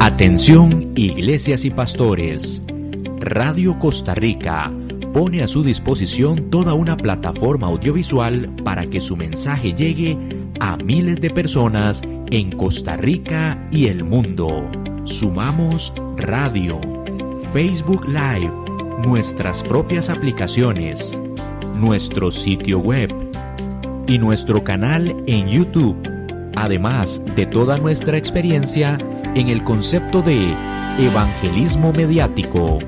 Atención, iglesias y pastores. Radio Costa Rica pone a su disposición toda una plataforma audiovisual para que su mensaje llegue a miles de personas en Costa Rica y el mundo. Sumamos radio, Facebook Live, nuestras propias aplicaciones, nuestro sitio web y nuestro canal en YouTube, además de toda nuestra experiencia en el concepto de evangelismo mediático,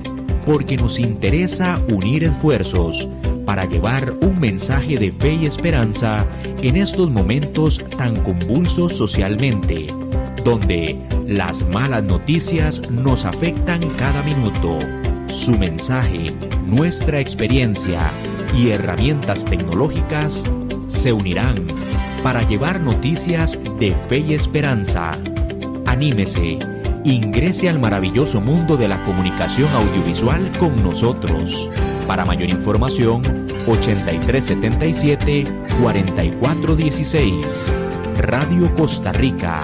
porque nos interesa unir esfuerzos para llevar un mensaje de fe y esperanza en estos momentos tan convulsos socialmente, donde las malas noticias nos afectan cada minuto. Su mensaje, nuestra experiencia y herramientas tecnológicas se unirán para llevar noticias de fe y esperanza. Anímese, ingrese al maravilloso mundo de la comunicación audiovisual con nosotros. Para mayor información, 8377-4416. Radio Costa Rica.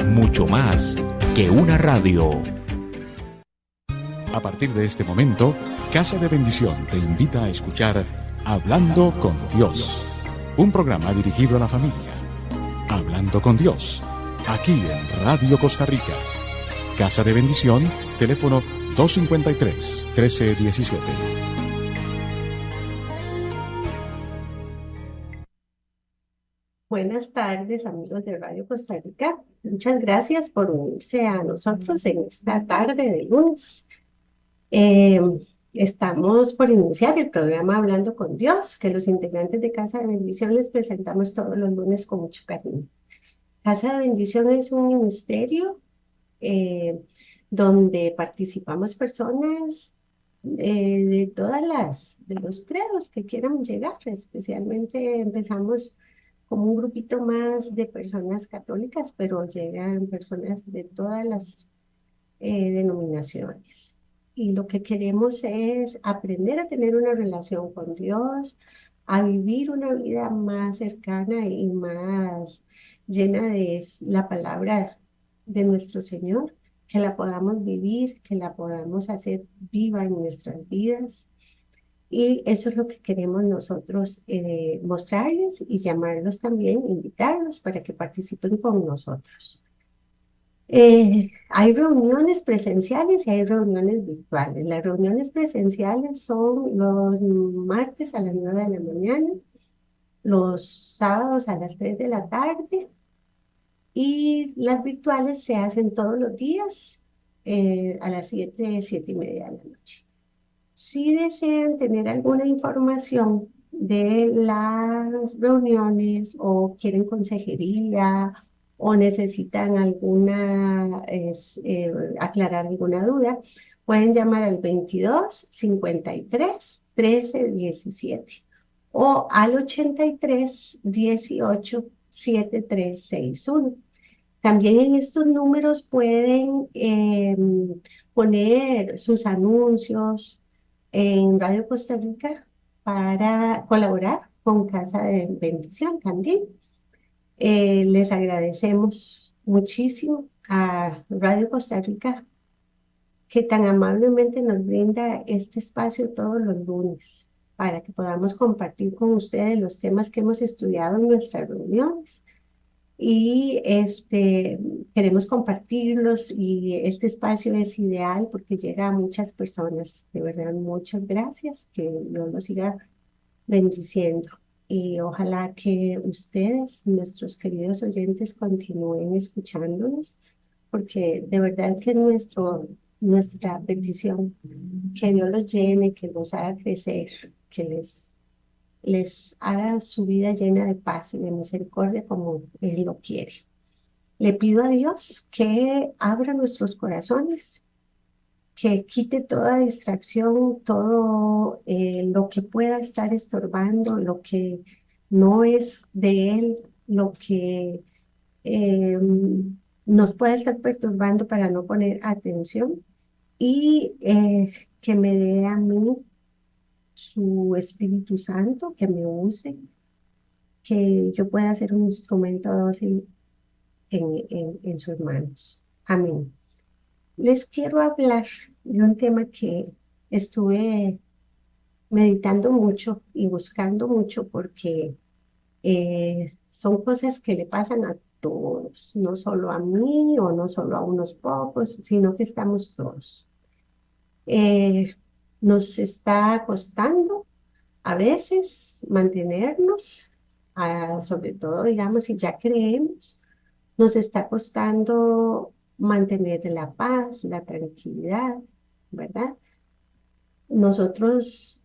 Mucho más que una radio. A partir de este momento, Casa de Bendición te invita a escuchar Hablando con Dios, un programa dirigido a la familia. Hablando con Dios, aquí en Radio Costa Rica. Casa de Bendición, teléfono 253-1317. Buenas tardes, amigos de Radio Costa Rica. Muchas gracias por unirse a nosotros en esta tarde de lunes. Estamos por iniciar el programa Hablando con Dios, que los integrantes de Casa de Bendición les presentamos todos los lunes con mucho cariño. Casa de Bendición es un ministerio donde participamos personas de de los credos que quieran llegar. Especialmente empezamos como un grupito más de personas católicas, pero llegan personas de todas las denominaciones. Y lo que queremos es aprender a tener una relación con Dios, a vivir una vida más cercana y más llena de la palabra de nuestro Señor, que la podamos vivir, que la podamos hacer viva en nuestras vidas. Y eso es lo que queremos nosotros mostrarles y llamarlos también, invitarlos para que participen con nosotros. Hay reuniones presenciales y hay reuniones virtuales. Las reuniones presenciales son los martes a las 9 de la mañana, los sábados a las 3 de la tarde, y las virtuales se hacen todos los días a las 7:30 de la noche. Si desean tener alguna información de las reuniones o quieren consejería o necesitan aclarar alguna duda, pueden llamar al 22 53 13 17 o al 83 18 7361. También en estos números pueden poner sus anuncios en Radio Costa Rica para colaborar con Casa de Bendición también. Les agradecemos muchísimo a Radio Costa Rica que tan amablemente nos brinda este espacio todos los lunes para que podamos compartir con ustedes los temas que hemos estudiado en nuestras reuniones. Y queremos compartirlos, y este espacio es ideal porque llega a muchas personas. De verdad, muchas gracias, que Dios los siga bendiciendo. Y ojalá que ustedes, nuestros queridos oyentes, continúen escuchándonos, porque de verdad que nuestra bendición, que Dios los llene, que los haga crecer, que les haga su vida llena de paz y de misericordia como Él lo quiere. Le pido a Dios que abra nuestros corazones, que quite toda distracción, todo lo que pueda estar estorbando, lo que no es de Él, lo que eh, nos pueda estar perturbando para no poner atención, y que me dé a mí su Espíritu Santo, que me use, que yo pueda ser un instrumento dócil en sus manos. Amén. Les quiero hablar de un tema que estuve meditando mucho y buscando mucho porque son cosas que le pasan a todos, no solo a mí o no solo a unos pocos, sino que estamos todos. Eh, Nos está costando a veces mantenernos, sobre todo, digamos, si ya creemos, nos está costando mantener la paz, la tranquilidad, ¿verdad? Nosotros,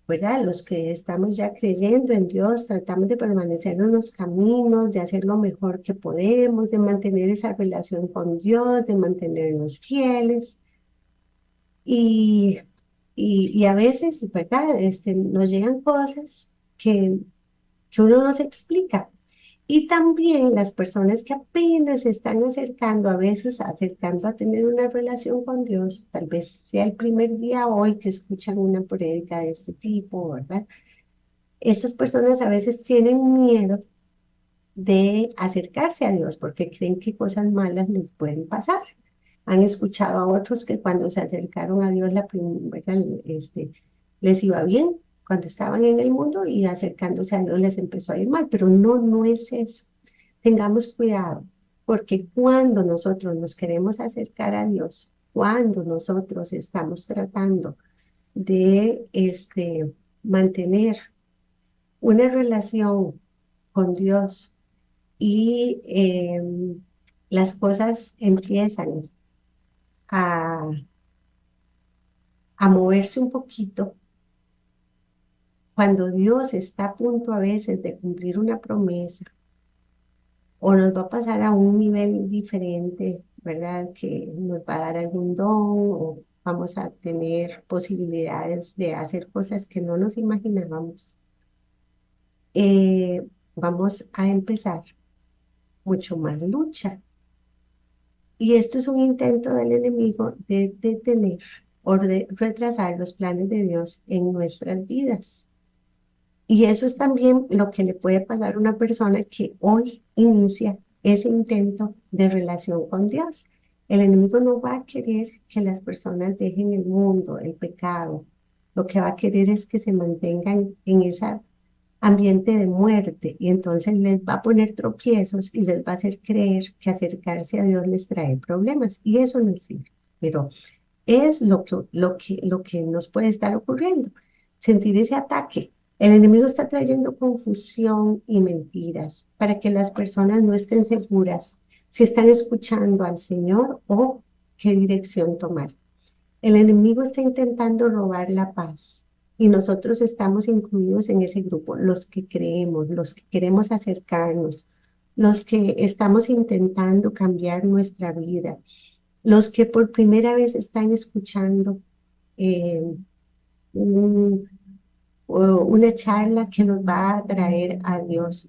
¿verdad? Los que estamos ya creyendo en Dios, tratamos de permanecer en los caminos, de hacer lo mejor que podemos, de mantener esa relación con Dios, de mantenernos fieles. Y, y a veces, ¿verdad? Nos llegan cosas que uno no se explica. Y también las personas que apenas se están acercando, a veces acercando a tener una relación con Dios, tal vez sea el primer día hoy que escuchan una prédica de este tipo, ¿verdad? Estas personas a veces tienen miedo de acercarse a Dios porque creen que cosas malas les pueden pasar. Han escuchado a otros que cuando se acercaron a Dios la primera, les iba bien cuando estaban en el mundo y acercándose a Dios les empezó a ir mal, pero no, no es eso. Tengamos cuidado, porque cuando nosotros nos queremos acercar a Dios, cuando nosotros estamos tratando de mantener una relación con Dios y las cosas empiezan a, a moverse un poquito, cuando Dios está a punto a veces de cumplir una promesa o nos va a pasar a un nivel diferente, ¿verdad? Que nos va a dar algún don o vamos a tener posibilidades de hacer cosas que no nos imaginábamos. Vamos a empezar mucho más lucha. Y esto es un intento del enemigo de detener o de retrasar los planes de Dios en nuestras vidas. Y eso es también lo que le puede pasar a una persona que hoy inicia ese intento de relación con Dios. El enemigo no va a querer que las personas dejen el mundo, el pecado. Lo que va a querer es que se mantengan en ese ambiente de muerte y entonces les va a poner tropiezos y les va a hacer creer que acercarse a Dios les trae problemas y eso no sirve. Pero es lo que nos puede estar ocurriendo. Sentir ese ataque. El enemigo está trayendo confusión y mentiras para que las personas no estén seguras si están escuchando al Señor o qué dirección tomar. El enemigo está intentando robar la paz y nosotros estamos incluidos en ese grupo, los que creemos, los que queremos acercarnos, los que estamos intentando cambiar nuestra vida, los que por primera vez están escuchando eh, un- una charla que nos va a traer a Dios.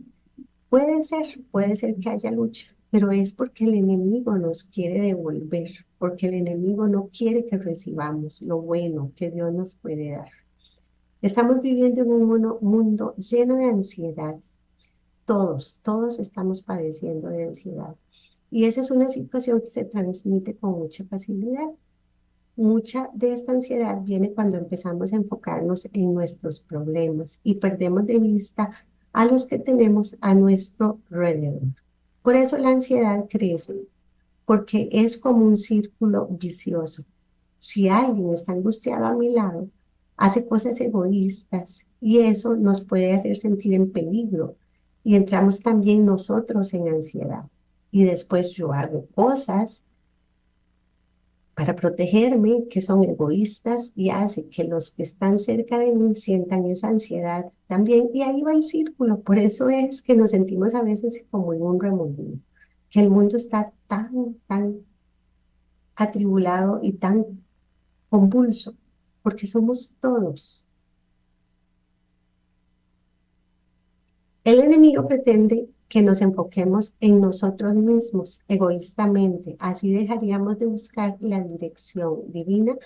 Puede ser que haya lucha, pero es porque el enemigo nos quiere devolver, porque el enemigo no quiere que recibamos lo bueno que Dios nos puede dar. Estamos viviendo en un mundo lleno de ansiedad. Todos estamos padeciendo de ansiedad. Y esa es una situación que se transmite con mucha facilidad. Mucha de esta ansiedad viene cuando empezamos a enfocarnos en nuestros problemas y perdemos de vista a los que tenemos a nuestro alrededor. Por eso la ansiedad crece, porque es como un círculo vicioso. Si alguien está angustiado a mi lado, hace cosas egoístas y eso nos puede hacer sentir en peligro y entramos también nosotros en ansiedad. Y después yo hago cosas para protegerme, que son egoístas y hace que los que están cerca de mí sientan esa ansiedad también. Y ahí va el círculo. Por eso es que nos sentimos a veces como en un remolino, que el mundo está tan atribulado y tan convulso, porque somos todos. El enemigo pretende que nos enfoquemos en nosotros mismos egoístamente. Así dejaríamos de buscar la dirección divina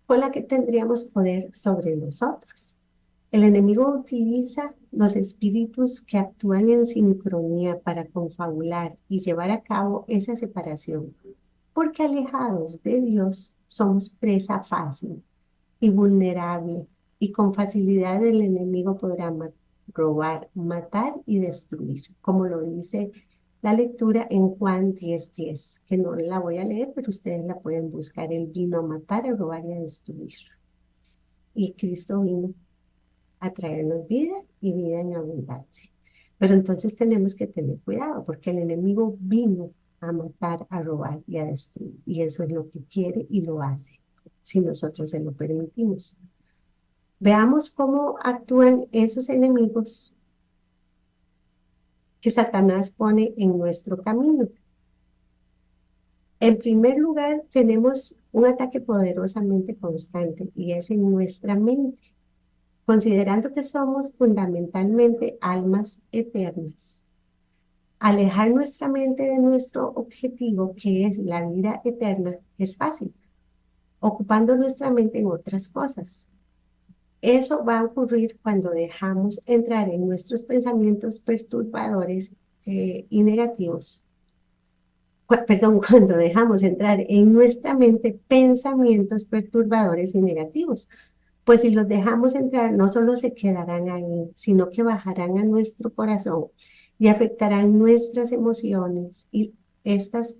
con la que tendríamos poder sobre nosotros. El enemigo utiliza los espíritus que actúan en sincronía para confabular y llevar a cabo esa separación. porque alejados de Dios somos presa fácil y vulnerable, y con facilidad el enemigo podrá robar, matar y destruir, como lo dice la lectura en Juan 10:10, que no la voy a leer, pero ustedes la pueden buscar. Él vino a matar, a robar y a destruir. Y Cristo vino a traernos vida y vida en abundancia. Pero entonces tenemos que tener cuidado porque el enemigo vino a matar, a robar y a destruir. Y eso es lo que quiere y lo hace, si nosotros se lo permitimos. Veamos cómo actúan esos enemigos que Satanás pone en nuestro camino. En primer lugar, tenemos un ataque poderosamente constante y es en nuestra mente, considerando que somos fundamentalmente almas eternas. Alejar nuestra mente de nuestro objetivo, que es la vida eterna, es fácil, ocupando nuestra mente en otras cosas. Eso va a ocurrir cuando dejamos entrar en nuestros pensamientos perturbadores y negativos. Perdón, cuando dejamos entrar en nuestra mente pensamientos perturbadores y negativos. Pues si los dejamos entrar, no solo se quedarán ahí, sino que bajarán a nuestro corazón y afectarán nuestras emociones. Y estas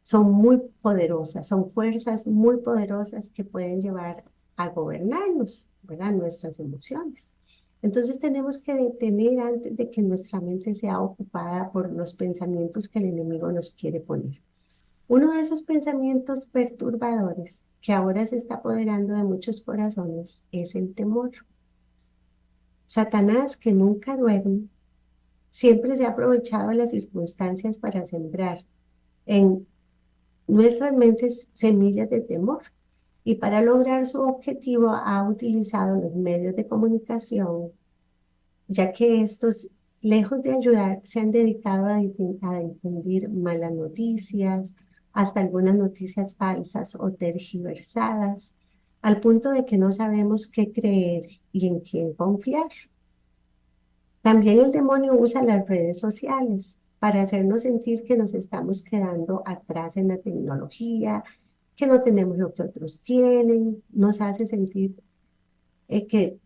son muy poderosas, son fuerzas muy poderosas que pueden llevar a gobernarnos, ¿verdad? Nuestras emociones. Entonces tenemos que detener antes de que nuestra mente sea ocupada por los pensamientos que el enemigo nos quiere poner. Uno de esos pensamientos perturbadores que ahora se está apoderando de muchos corazones es el temor. Satanás, que nunca duerme, siempre se ha aprovechado de las circunstancias para sembrar en nuestras mentes semillas de temor. Y para lograr su objetivo ha utilizado los medios de comunicación, ya que estos, lejos de ayudar, se han dedicado a difundir malas noticias, hasta algunas noticias falsas o tergiversadas, al punto de que no sabemos qué creer y en quién confiar. También el demonio usa las redes sociales para hacernos sentir que nos estamos quedando atrás en la tecnología, que no tenemos lo que otros tienen, nos hace sentir que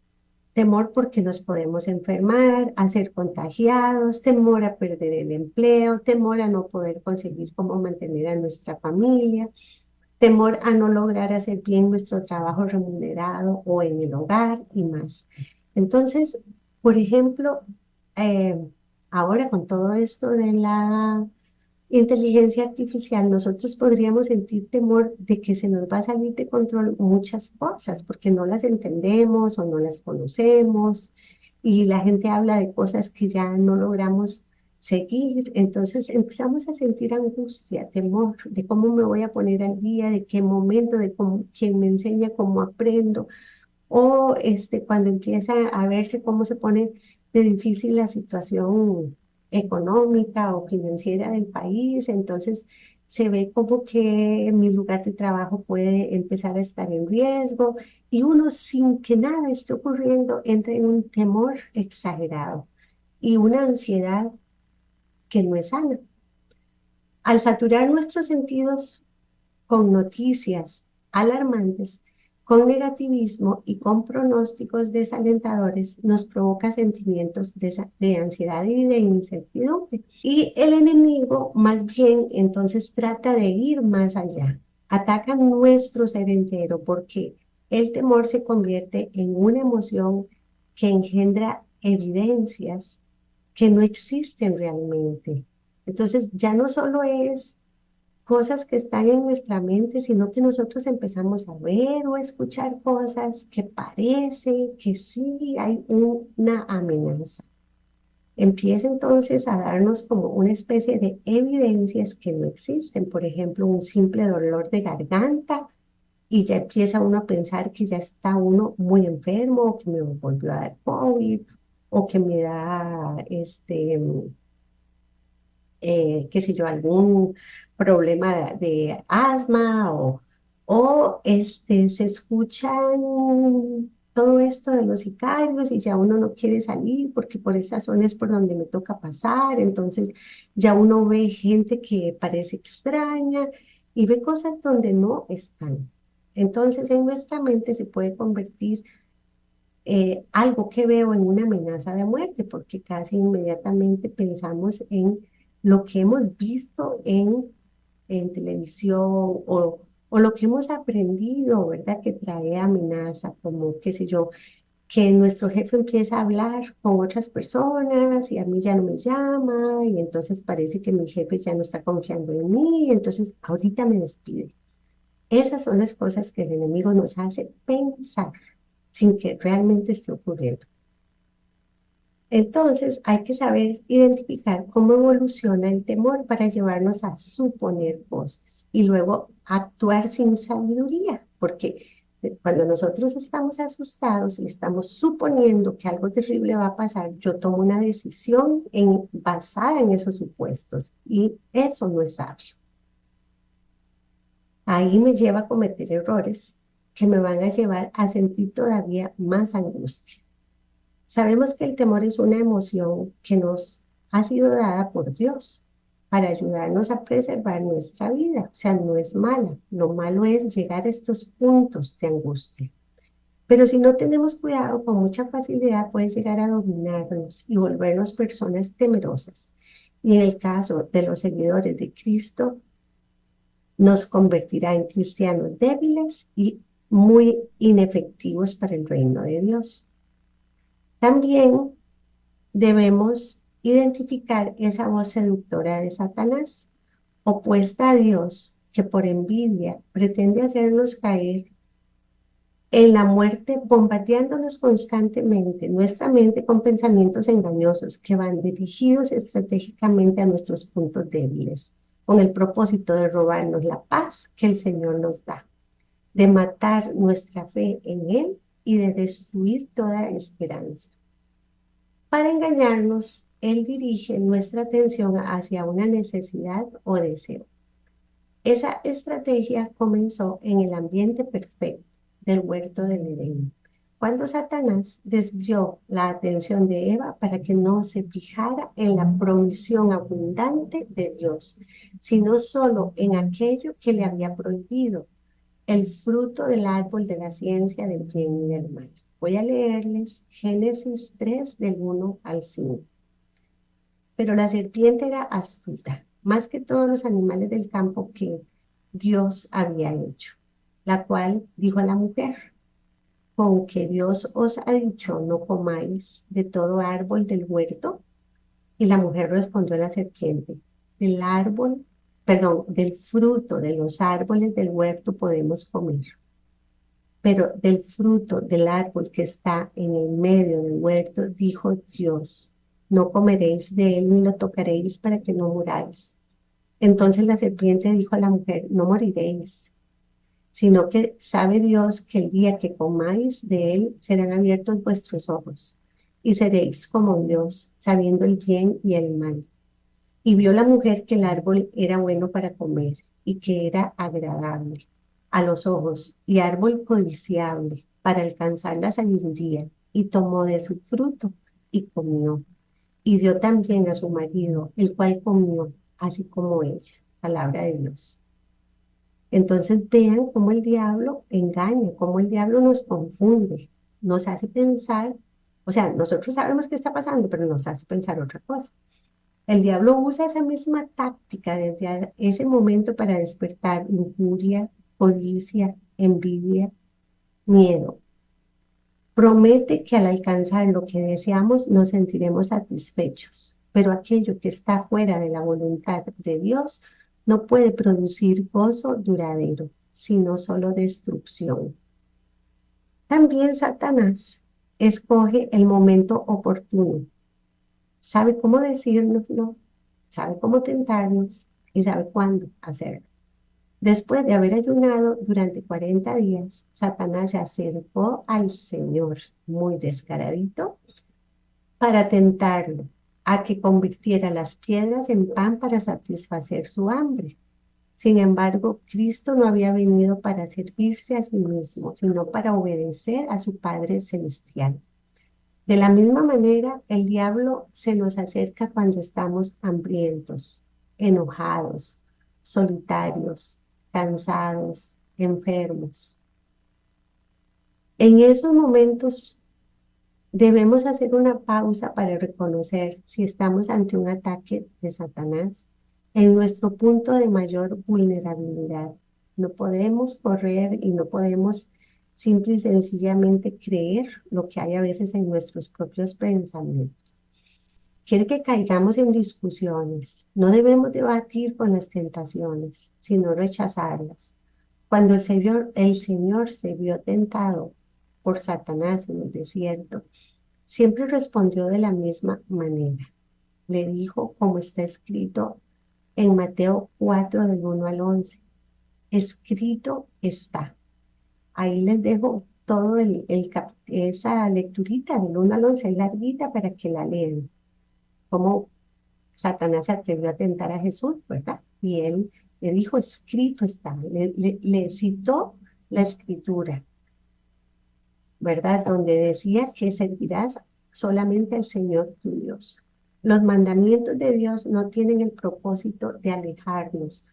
temor porque nos podemos enfermar, a ser contagiados, temor a perder el empleo, temor a no poder conseguir cómo mantener a nuestra familia, temor a no lograr hacer bien nuestro trabajo remunerado o en el hogar y más. Entonces, por ejemplo, eh, ahora con todo esto de la inteligencia artificial, nosotros podríamos sentir temor de que se nos va a salir de control muchas cosas porque no las entendemos o no las conocemos y la gente habla de cosas que ya no logramos seguir. Entonces empezamos a sentir angustia, temor de cómo me voy a poner al día, de qué momento, de cómo, quién me enseña, cómo aprendo o cuando empieza a verse cómo se pone de difícil la situación económica o financiera del país, entonces se ve como que mi lugar de trabajo puede empezar a estar en riesgo y uno sin que nada esté ocurriendo entra en un temor exagerado y una ansiedad que no es sana. Al saturar nuestros sentidos con noticias alarmantes, con negativismo y con pronósticos desalentadores, nos provoca sentimientos de ansiedad y de incertidumbre. Y el enemigo más bien entonces trata de ir más allá. Ataca nuestro ser entero porque el temor se convierte en una emoción que engendra evidencias que no existen realmente. Entonces ya no solo es cosas que están en nuestra mente, sino que nosotros empezamos a ver o a escuchar cosas que parece que sí hay una amenaza. Empieza entonces a darnos como una especie de evidencias que no existen. Por ejemplo, un simple dolor de garganta y ya empieza uno a pensar que ya está uno muy enfermo, o que me volvió a dar COVID, o que me da qué sé yo, algún problema de asma o se escuchan todo esto de los sicarios y ya uno no quiere salir porque por esas zonas por donde me toca pasar, entonces ya uno ve gente que parece extraña y ve cosas donde no están. Entonces en nuestra mente se puede convertir algo que veo en una amenaza de muerte, porque casi inmediatamente pensamos en lo que hemos visto en televisión o lo que hemos aprendido, ¿verdad? Que trae amenaza, como, qué sé yo, que nuestro jefe empieza a hablar con otras personas y a mí ya no me llama y entonces parece que mi jefe ya no está confiando en mí, entonces ahorita me despide. Esas son las cosas que el enemigo nos hace pensar sin que realmente esté ocurriendo. Entonces hay que saber identificar cómo evoluciona el temor para llevarnos a suponer cosas y luego actuar sin sabiduría, porque cuando nosotros estamos asustados y estamos suponiendo que algo terrible va a pasar, yo tomo una decisión basada en esos supuestos y eso no es sabio. Ahí me lleva a cometer errores que me van a llevar a sentir todavía más angustia. Sabemos que el temor es una emoción que nos ha sido dada por Dios para ayudarnos a preservar nuestra vida. O sea, no es mala. Lo malo es llegar a estos puntos de angustia. Pero si no tenemos cuidado, con mucha facilidad puede llegar a dominarnos y volvernos personas temerosas. Y en el caso de los seguidores de Cristo, nos convertirá en cristianos débiles y muy inefectivos para el reino de Dios. También debemos identificar esa voz seductora de Satanás, opuesta a Dios, que por envidia pretende hacernos caer en la muerte, bombardeándonos constantemente nuestra mente con pensamientos engañosos que van dirigidos estratégicamente a nuestros puntos débiles, con el propósito de robarnos la paz que el Señor nos da, de matar nuestra fe en Él y de destruir toda esperanza. Para engañarnos, Él dirige nuestra atención hacia una necesidad o deseo. Esa estrategia comenzó en el ambiente perfecto del huerto del Edén, cuando Satanás desvió la atención de Eva para que no se fijara en la provisión abundante de Dios, sino solo en aquello que le había prohibido, el fruto del árbol de la ciencia del bien y del mal. Voy a leerles Génesis 3 del 1 al 5. Pero la serpiente era astuta, más que todos los animales del campo que Dios había hecho, la cual dijo a la mujer: con que Dios os ha dicho, no comáis de todo árbol del huerto. Y la mujer respondió a la serpiente: del árbol, perdón, del fruto de los árboles del huerto podemos comer, pero del fruto del árbol que está en el medio del huerto, dijo Dios: no comeréis de él ni lo tocaréis para que no muráis. Entonces la serpiente dijo a la mujer: no moriréis, sino que sabe Dios que el día que comáis de él serán abiertos vuestros ojos y seréis como Dios, sabiendo el bien y el mal. Y vio la mujer que el árbol era bueno para comer y que era agradable a los ojos y árbol codiciable para alcanzar la sabiduría, y tomó de su fruto y comió. Y dio también a su marido, el cual comió, así como ella. Palabra de Dios. Entonces vean cómo el diablo engaña, cómo el diablo nos confunde, nos hace pensar, o sea, nosotros sabemos qué está pasando, pero nos hace pensar otra cosa. El diablo usa esa misma táctica desde ese momento para despertar lujuria, codicia, envidia, miedo. Promete que al alcanzar lo que deseamos nos sentiremos satisfechos, pero aquello que está fuera de la voluntad de Dios no puede producir gozo duradero, sino solo destrucción. También Satanás escoge el momento oportuno, sabe cómo decírnoslo, sabe cómo tentarnos y sabe cuándo hacerlo. Después de haber ayunado durante 40 días, Satanás se acercó al Señor, muy descaradito, para tentarlo a que convirtiera las piedras en pan para satisfacer su hambre. Sin embargo, Cristo no había venido para servirse a sí mismo, sino para obedecer a su Padre Celestial. De la misma manera, el diablo se nos acerca cuando estamos hambrientos, enojados, solitarios, cansados, enfermos. En esos momentos debemos hacer una pausa para reconocer si estamos ante un ataque de Satanás en nuestro punto de mayor vulnerabilidad. No podemos correr y no podemos simple y sencillamente creer lo que hay a veces en nuestros propios pensamientos. Quiere que caigamos en discusiones. No debemos debatir con las tentaciones, sino rechazarlas. Cuando el Señor se vio tentado por Satanás en el desierto, siempre respondió de la misma manera. Le dijo, como está escrito en Mateo 4, del 1 al 11. Escrito está. Ahí les dejo todo esa lecturita del 1 al 11, es larguita para que la lean. Cómo Satanás se atrevió a tentar a Jesús, ¿verdad? Y él le dijo, escrito está. Le citó la escritura, ¿verdad? Donde decía que servirás solamente al Señor tu Dios. Los mandamientos de Dios no tienen el propósito de alejarnos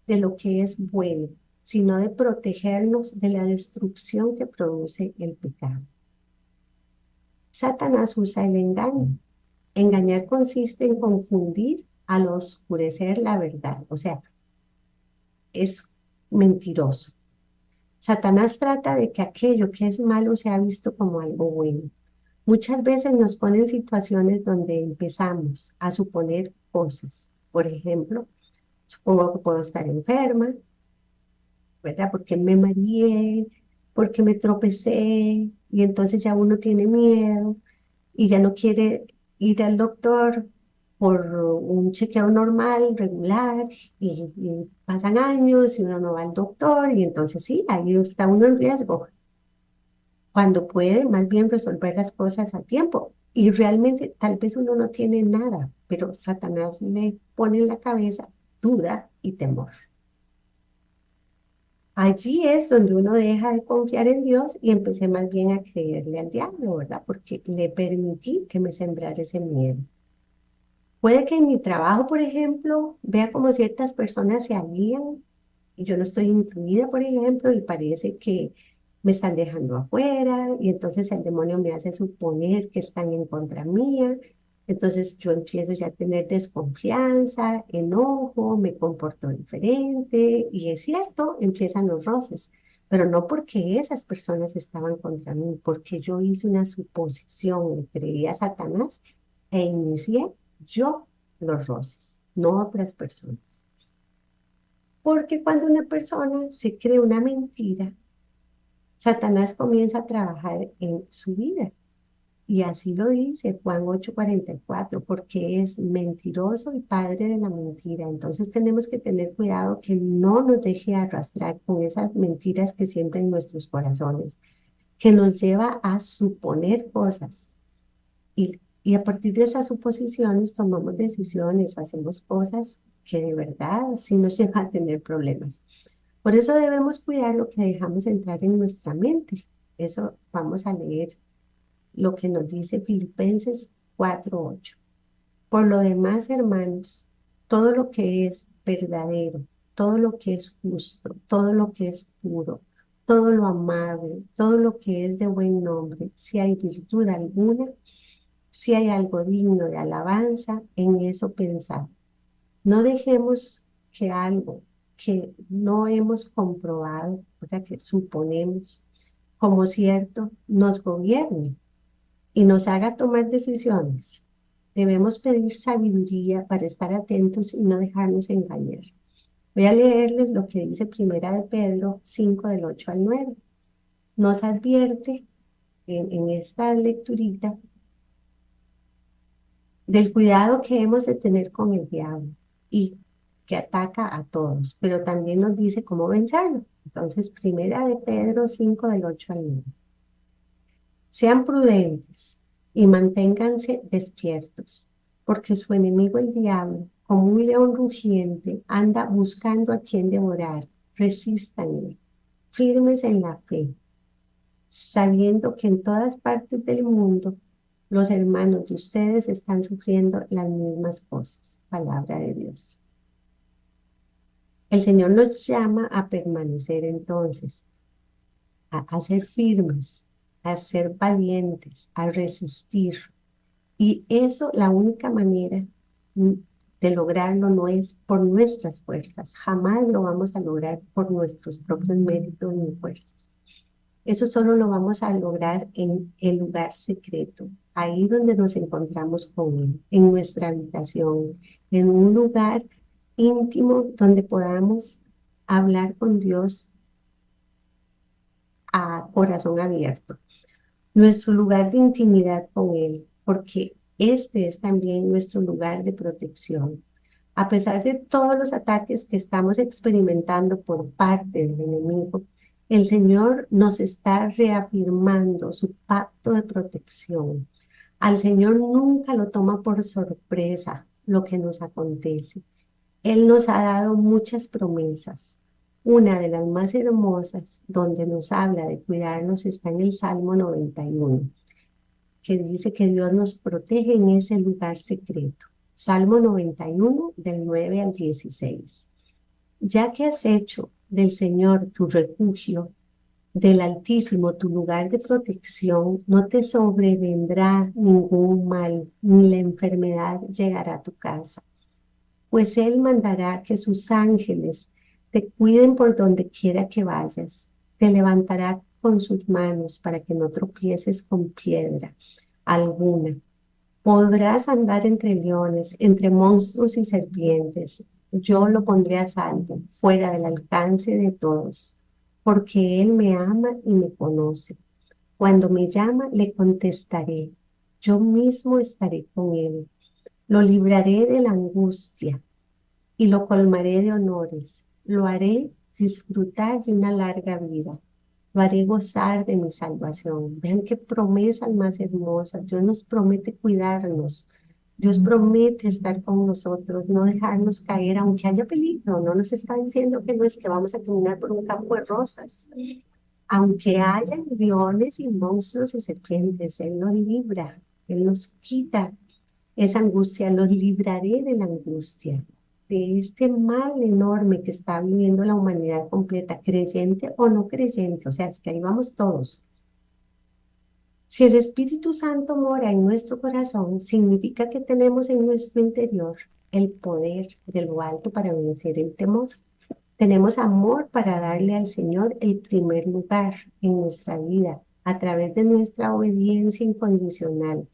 de lo que es bueno, sino de protegernos de la destrucción que produce el pecado. Satanás usa el engaño. Engañar consiste en confundir al oscurecer la verdad, o sea, es mentiroso. Satanás trata de que aquello que es malo sea visto como algo bueno. Muchas veces nos pone en situaciones donde empezamos a suponer cosas. Por ejemplo, supongo que puedo estar enferma, ¿verdad? Porque me mareé, porque me tropecé, y entonces ya uno tiene miedo y ya no quiere ir al doctor por un chequeo normal, regular, y pasan años y uno no va al doctor, y entonces sí, ahí está uno en riesgo, cuando puede más bien resolver las cosas a tiempo. Y realmente tal vez uno no tiene nada, pero Satanás le pone en la cabeza duda y temor. Allí es donde uno deja de confiar en Dios y empecé más bien a creerle al diablo, ¿verdad? Porque le permití que me sembrara ese miedo. Puede que en mi trabajo, por ejemplo, vea como ciertas personas se alían y yo no estoy incluida, por ejemplo, y parece que me están dejando afuera y entonces el demonio me hace suponer que están en contra mía. Entonces yo empiezo ya a tener desconfianza, enojo, me comporto diferente y es cierto, empiezan los roces, pero no porque esas personas estaban contra mí, porque yo hice una suposición, le creí a Satanás e inicié yo los roces, no otras personas. Porque cuando una persona se cree una mentira, Satanás comienza a trabajar en su vida. Y así lo dice Juan 8:44, porque es mentiroso y padre de la mentira. Entonces tenemos que tener cuidado que no nos deje arrastrar con esas mentiras que siembra en nuestros corazones, que nos lleva a suponer cosas. Y a partir de esas suposiciones tomamos decisiones o hacemos cosas que de verdad sí nos llevan a tener problemas. Por eso debemos cuidar lo que dejamos entrar en nuestra mente. Eso vamos a leer lo que nos dice Filipenses 4:8. Por lo demás, hermanos, todo lo que es verdadero, todo lo que es justo, todo lo que es puro, todo lo amable, todo lo que es de buen nombre, si hay virtud alguna, si hay algo digno de alabanza, en eso pensar. No dejemos que algo que no hemos comprobado, o sea, que suponemos como cierto, nos gobierne y nos haga tomar decisiones. Debemos pedir sabiduría para estar atentos y no dejarnos engañar. Voy a leerles lo que dice Primera de Pedro 5, del 8 al 9. Nos advierte en esta lecturita del cuidado que hemos de tener con el diablo y que ataca a todos, pero también nos dice cómo vencerlo. Entonces, Primera de Pedro 5, del 8 al 9. Sean prudentes y manténganse despiertos, porque su enemigo el diablo, como un león rugiente, anda buscando a quien devorar. Resístanle, firmes en la fe, sabiendo que en todas partes del mundo los hermanos de ustedes están sufriendo las mismas cosas. Palabra de Dios. El Señor nos llama a permanecer entonces, a ser firmes, a ser valientes, a resistir. Y eso, la única manera mm, de lograrlo no es por nuestras fuerzas. Jamás lo vamos a lograr por nuestros propios méritos ni fuerzas. Eso solo lo vamos a lograr en el lugar secreto, ahí donde nos encontramos con Él, en nuestra habitación, en un lugar íntimo donde podamos hablar con Dios a corazón abierto. Nuestro lugar de intimidad con Él, porque este es también nuestro lugar de protección. A pesar de todos los ataques que estamos experimentando por parte del enemigo, el Señor nos está reafirmando su pacto de protección. Al Señor nunca lo toma por sorpresa lo que nos acontece. Él nos ha dado muchas promesas. Una de las más hermosas, donde nos habla de cuidarnos, está en el Salmo 91, que dice que Dios nos protege en ese lugar secreto. Salmo 91, del 9 al 16. Ya que has hecho del Señor tu refugio, del Altísimo tu lugar de protección, no te sobrevendrá ningún mal, ni la enfermedad llegará a tu casa, pues Él mandará que sus ángeles te cuiden por donde quiera que vayas. Te levantará con sus manos para que no tropieces con piedra alguna. Podrás andar entre leones, entre monstruos y serpientes. Yo lo pondré a salvo, fuera del alcance de todos, porque Él me ama y me conoce. Cuando me llama, le contestaré. Yo mismo estaré con Él. Lo libraré de la angustia y lo colmaré de honores. Lo haré disfrutar de una larga vida. Lo haré gozar de mi salvación. Vean qué promesas más hermosas. Dios nos promete cuidarnos. Dios promete estar con nosotros, no dejarnos caer, aunque haya peligro. No nos está diciendo que no es que vamos a caminar por un campo de rosas. Aunque haya leones y monstruos y serpientes, Él nos libra, Él nos quita esa angustia, los libraré de la angustia, de este mal enorme que está viviendo la humanidad completa, creyente o no creyente, o sea, es que ahí vamos todos. Si el Espíritu Santo mora en nuestro corazón, significa que tenemos en nuestro interior el poder de lo alto para vencer el temor. Tenemos amor para darle al Señor el primer lugar en nuestra vida a través de nuestra obediencia incondicional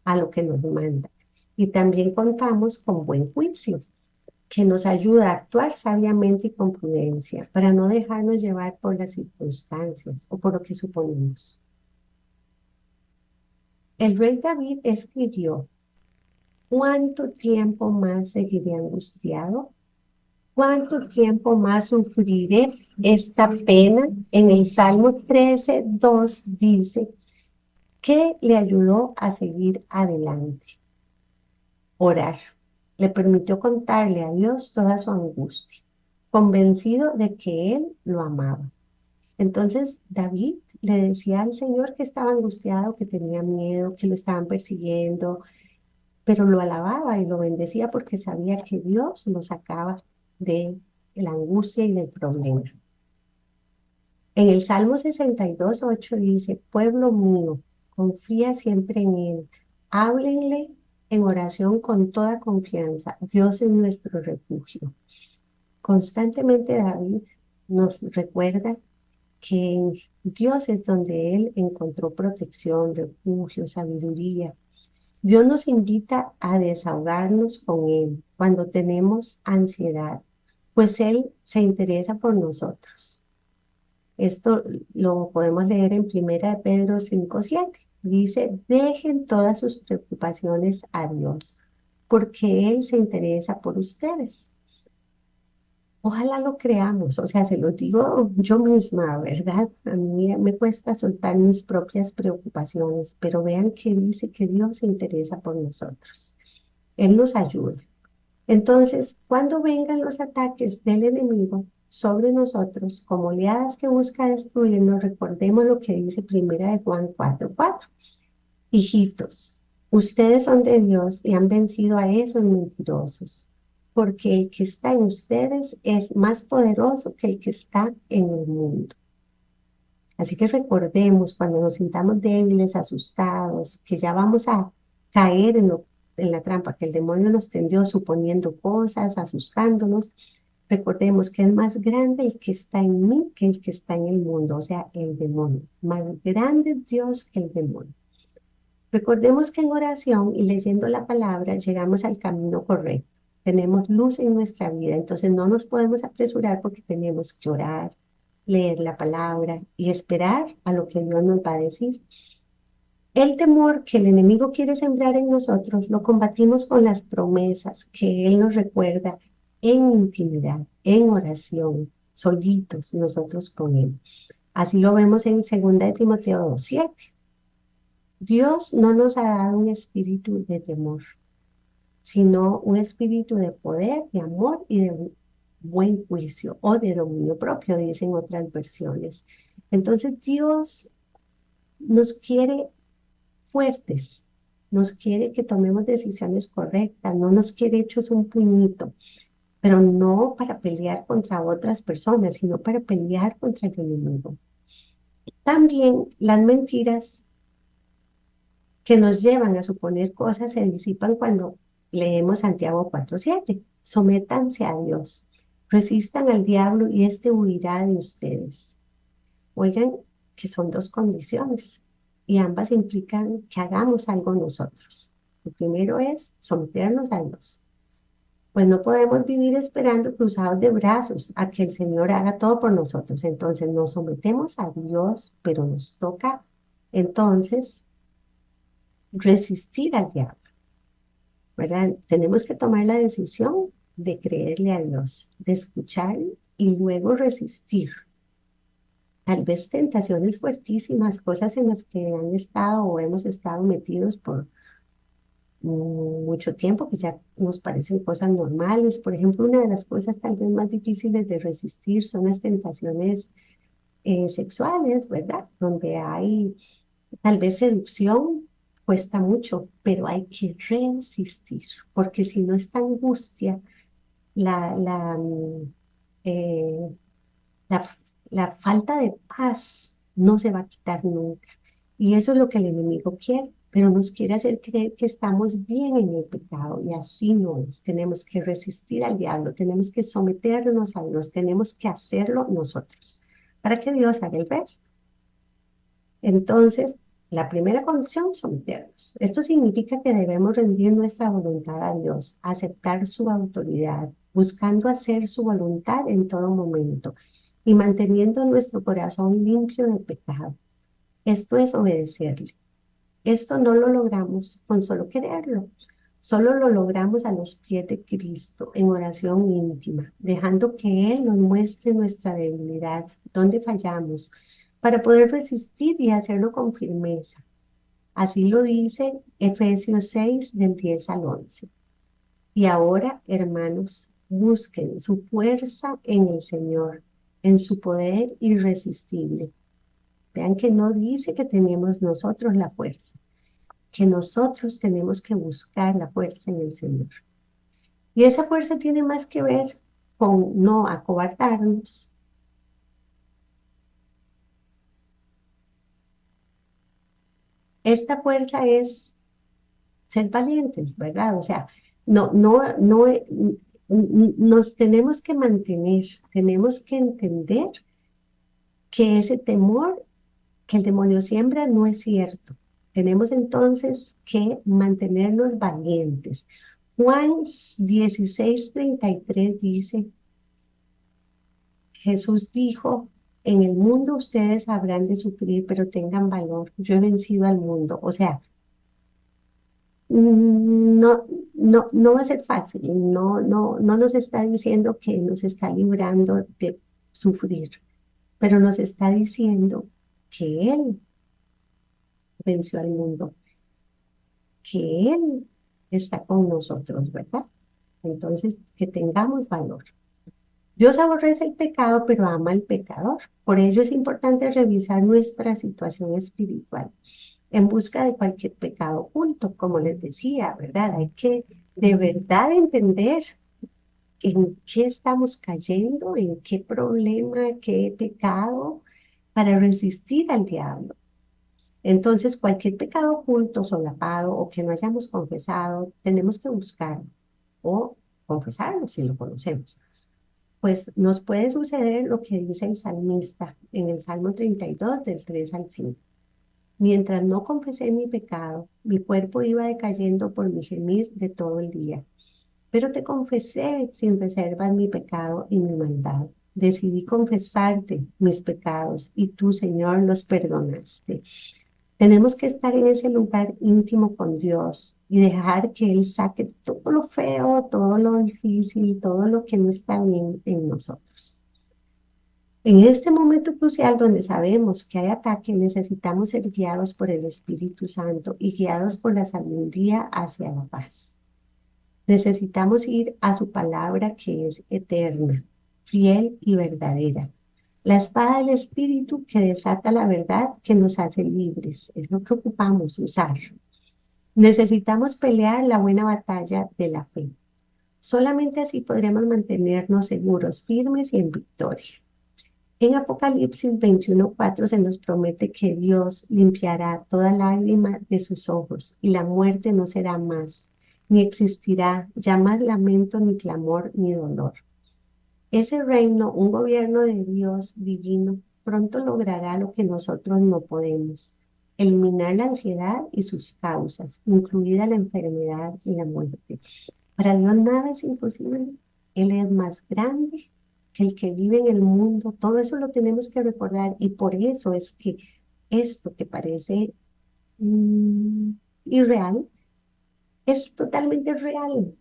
a lo que nos manda. Y también contamos con buen juicio, que nos ayuda a actuar sabiamente y con prudencia para no dejarnos llevar por las circunstancias o por lo que suponemos. El rey David escribió: ¿cuánto tiempo más seguiré angustiado? ¿Cuánto tiempo más sufriré esta pena? En el Salmo 13:2 dice que le ayudó a seguir adelante. Orar. Le permitió contarle a Dios toda su angustia, convencido de que Él lo amaba. Entonces David le decía al Señor que estaba angustiado, que tenía miedo, que lo estaban persiguiendo, pero lo alababa y lo bendecía porque sabía que Dios lo sacaba de la angustia y del problema. En el Salmo 62:8 dice: pueblo mío, confía siempre en Él. Háblenle en oración con toda confianza. Dios es nuestro refugio. Constantemente David nos recuerda que en Dios es donde Él encontró protección, refugio, sabiduría. Dios nos invita a desahogarnos con Él cuando tenemos ansiedad, pues Él se interesa por nosotros. Esto lo podemos leer en Primera de Pedro 5:7. Dice: dejen todas sus preocupaciones a Dios, porque Él se interesa por ustedes. Ojalá lo creamos, o sea, se lo digo yo misma, ¿verdad? A mí me cuesta soltar mis propias preocupaciones, pero vean que dice que Dios se interesa por nosotros. Él nos ayuda. Entonces, cuando vengan los ataques del enemigo sobre nosotros, como oleadas que busca destruirnos, recordemos lo que dice Primera de Juan 4:4. Hijitos, ustedes son de Dios y han vencido a esos mentirosos. porque el que está en ustedes es más poderoso que el que está en el mundo. Así que recordemos cuando nos sintamos débiles, asustados, que ya vamos a caer en la trampa que el demonio nos tendió suponiendo cosas, asustándonos. Recordemos que es más grande el que está en mí que el que está en el mundo, o sea, el demonio. Más grande es Dios que el demonio. Recordemos que en oración y leyendo la palabra llegamos al camino correcto. Tenemos luz en nuestra vida, entonces no nos podemos apresurar porque tenemos que orar, leer la palabra y esperar a lo que Dios nos va a decir. El temor que el enemigo quiere sembrar en nosotros lo combatimos con las promesas que Él nos recuerda en intimidad, en oración, solitos nosotros con Él. Así lo vemos en 2 de Timoteo 2:7. Dios no nos ha dado un espíritu de temor, sino un espíritu de poder, de amor y de buen juicio o de dominio propio, dicen otras versiones. Entonces Dios nos quiere fuertes, nos quiere que tomemos decisiones correctas, no nos quiere hechos un puñito, pero no para pelear contra otras personas, sino para pelear contra el enemigo. También las mentiras que nos llevan a suponer cosas se disipan cuando leemos Santiago 4:7. Sométanse a Dios, resistan al diablo y éste huirá de ustedes. Oigan que son dos condiciones y ambas implican que hagamos algo nosotros. Lo primero es someternos a Dios. Pues no podemos vivir esperando cruzados de brazos a que el Señor haga todo por nosotros. Entonces nos sometemos a Dios, pero nos toca entonces resistir al diablo, ¿verdad? Tenemos que tomar la decisión de creerle a Dios, de escuchar y luego resistir. Tal vez tentaciones fuertísimas, cosas en las que han estado o hemos estado metidos por mucho tiempo, que ya nos parecen cosas normales. Por ejemplo, una de las cosas tal vez más difíciles de resistir son las tentaciones sexuales, ¿verdad? Donde hay tal vez seducción, cuesta mucho, pero hay que resistir, porque si no esta angustia, la, la, mm, eh, la, la falta de paz no se va a quitar nunca. Y eso es lo que el enemigo quiere, pero nos quiere hacer creer que estamos bien en el pecado y así no es. Tenemos que resistir al diablo, tenemos que someternos a Dios, tenemos que hacerlo nosotros para que Dios haga el resto. Entonces, la primera condición, someternos. Esto significa que debemos rendir nuestra voluntad a Dios, aceptar su autoridad, buscando hacer su voluntad en todo momento y manteniendo nuestro corazón limpio de pecado. Esto es obedecerle. Esto no lo logramos con solo quererlo. Solo lo logramos a los pies de Cristo en oración íntima, dejando que Él nos muestre nuestra debilidad, dónde fallamos, para poder resistir y hacerlo con firmeza. Así lo dice Efesios 6 del 10 al 11. Y ahora, hermanos, busquen su fuerza en el Señor, en su poder irresistible. Vean que no dice que tenemos nosotros la fuerza, que nosotros tenemos que buscar la fuerza en el Señor. Y esa fuerza tiene más que ver con no acobardarnos. Esta fuerza es ser valientes, ¿verdad? O sea, nos tenemos que mantener, tenemos que entender que ese temor que el demonio siembra no es cierto. Tenemos entonces que mantenernos valientes. Juan 16:33 dice, Jesús dijo, en el mundo ustedes habrán de sufrir, pero tengan valor. Yo he vencido al mundo. O sea, no va a ser fácil. No nos está diciendo que nos está librando de sufrir, pero nos está diciendo que Él venció al mundo, que Él está con nosotros, ¿verdad? Entonces, que tengamos valor. Dios aborrece el pecado, pero ama al pecador. Por ello es importante revisar nuestra situación espiritual en busca de cualquier pecado oculto, como les decía, ¿verdad? Hay que de verdad entender en qué estamos cayendo, en qué problema, qué pecado, para resistir al diablo. Entonces, cualquier pecado oculto, solapado o que no hayamos confesado, tenemos que buscarlo o confesarlo si lo conocemos. Pues nos puede suceder lo que dice el salmista en el Salmo 32, del 3 al 5. Mientras no confesé mi pecado, mi cuerpo iba decayendo por mi gemir de todo el día. Pero te confesé sin reservas mi pecado y mi maldad. Decidí confesarte mis pecados y tú, Señor, los perdonaste. Tenemos que estar en ese lugar íntimo con Dios y dejar que Él saque todo lo feo, todo lo difícil, todo lo que no está bien en nosotros. En este momento crucial donde sabemos que hay ataque, necesitamos ser guiados por el Espíritu Santo y guiados por la sabiduría hacia la paz. Necesitamos ir a su palabra que es eterna, fiel y verdadera. La espada del Espíritu que desata la verdad que nos hace libres. Es lo que ocupamos usar. Necesitamos pelear la buena batalla de la fe. Solamente así podremos mantenernos seguros, firmes y en victoria. En Apocalipsis 21:4 se nos promete que Dios limpiará toda lágrima de sus ojos y la muerte no será más, ni existirá ya más lamento, ni clamor, ni dolor. Ese reino, un gobierno de Dios divino, pronto logrará lo que nosotros no podemos: eliminar la ansiedad y sus causas, incluida la enfermedad y la muerte. Para Dios nada es imposible. Él es más grande que el que vive en el mundo. Todo eso lo tenemos que recordar y por eso es que esto que parece mm, irreal es totalmente real.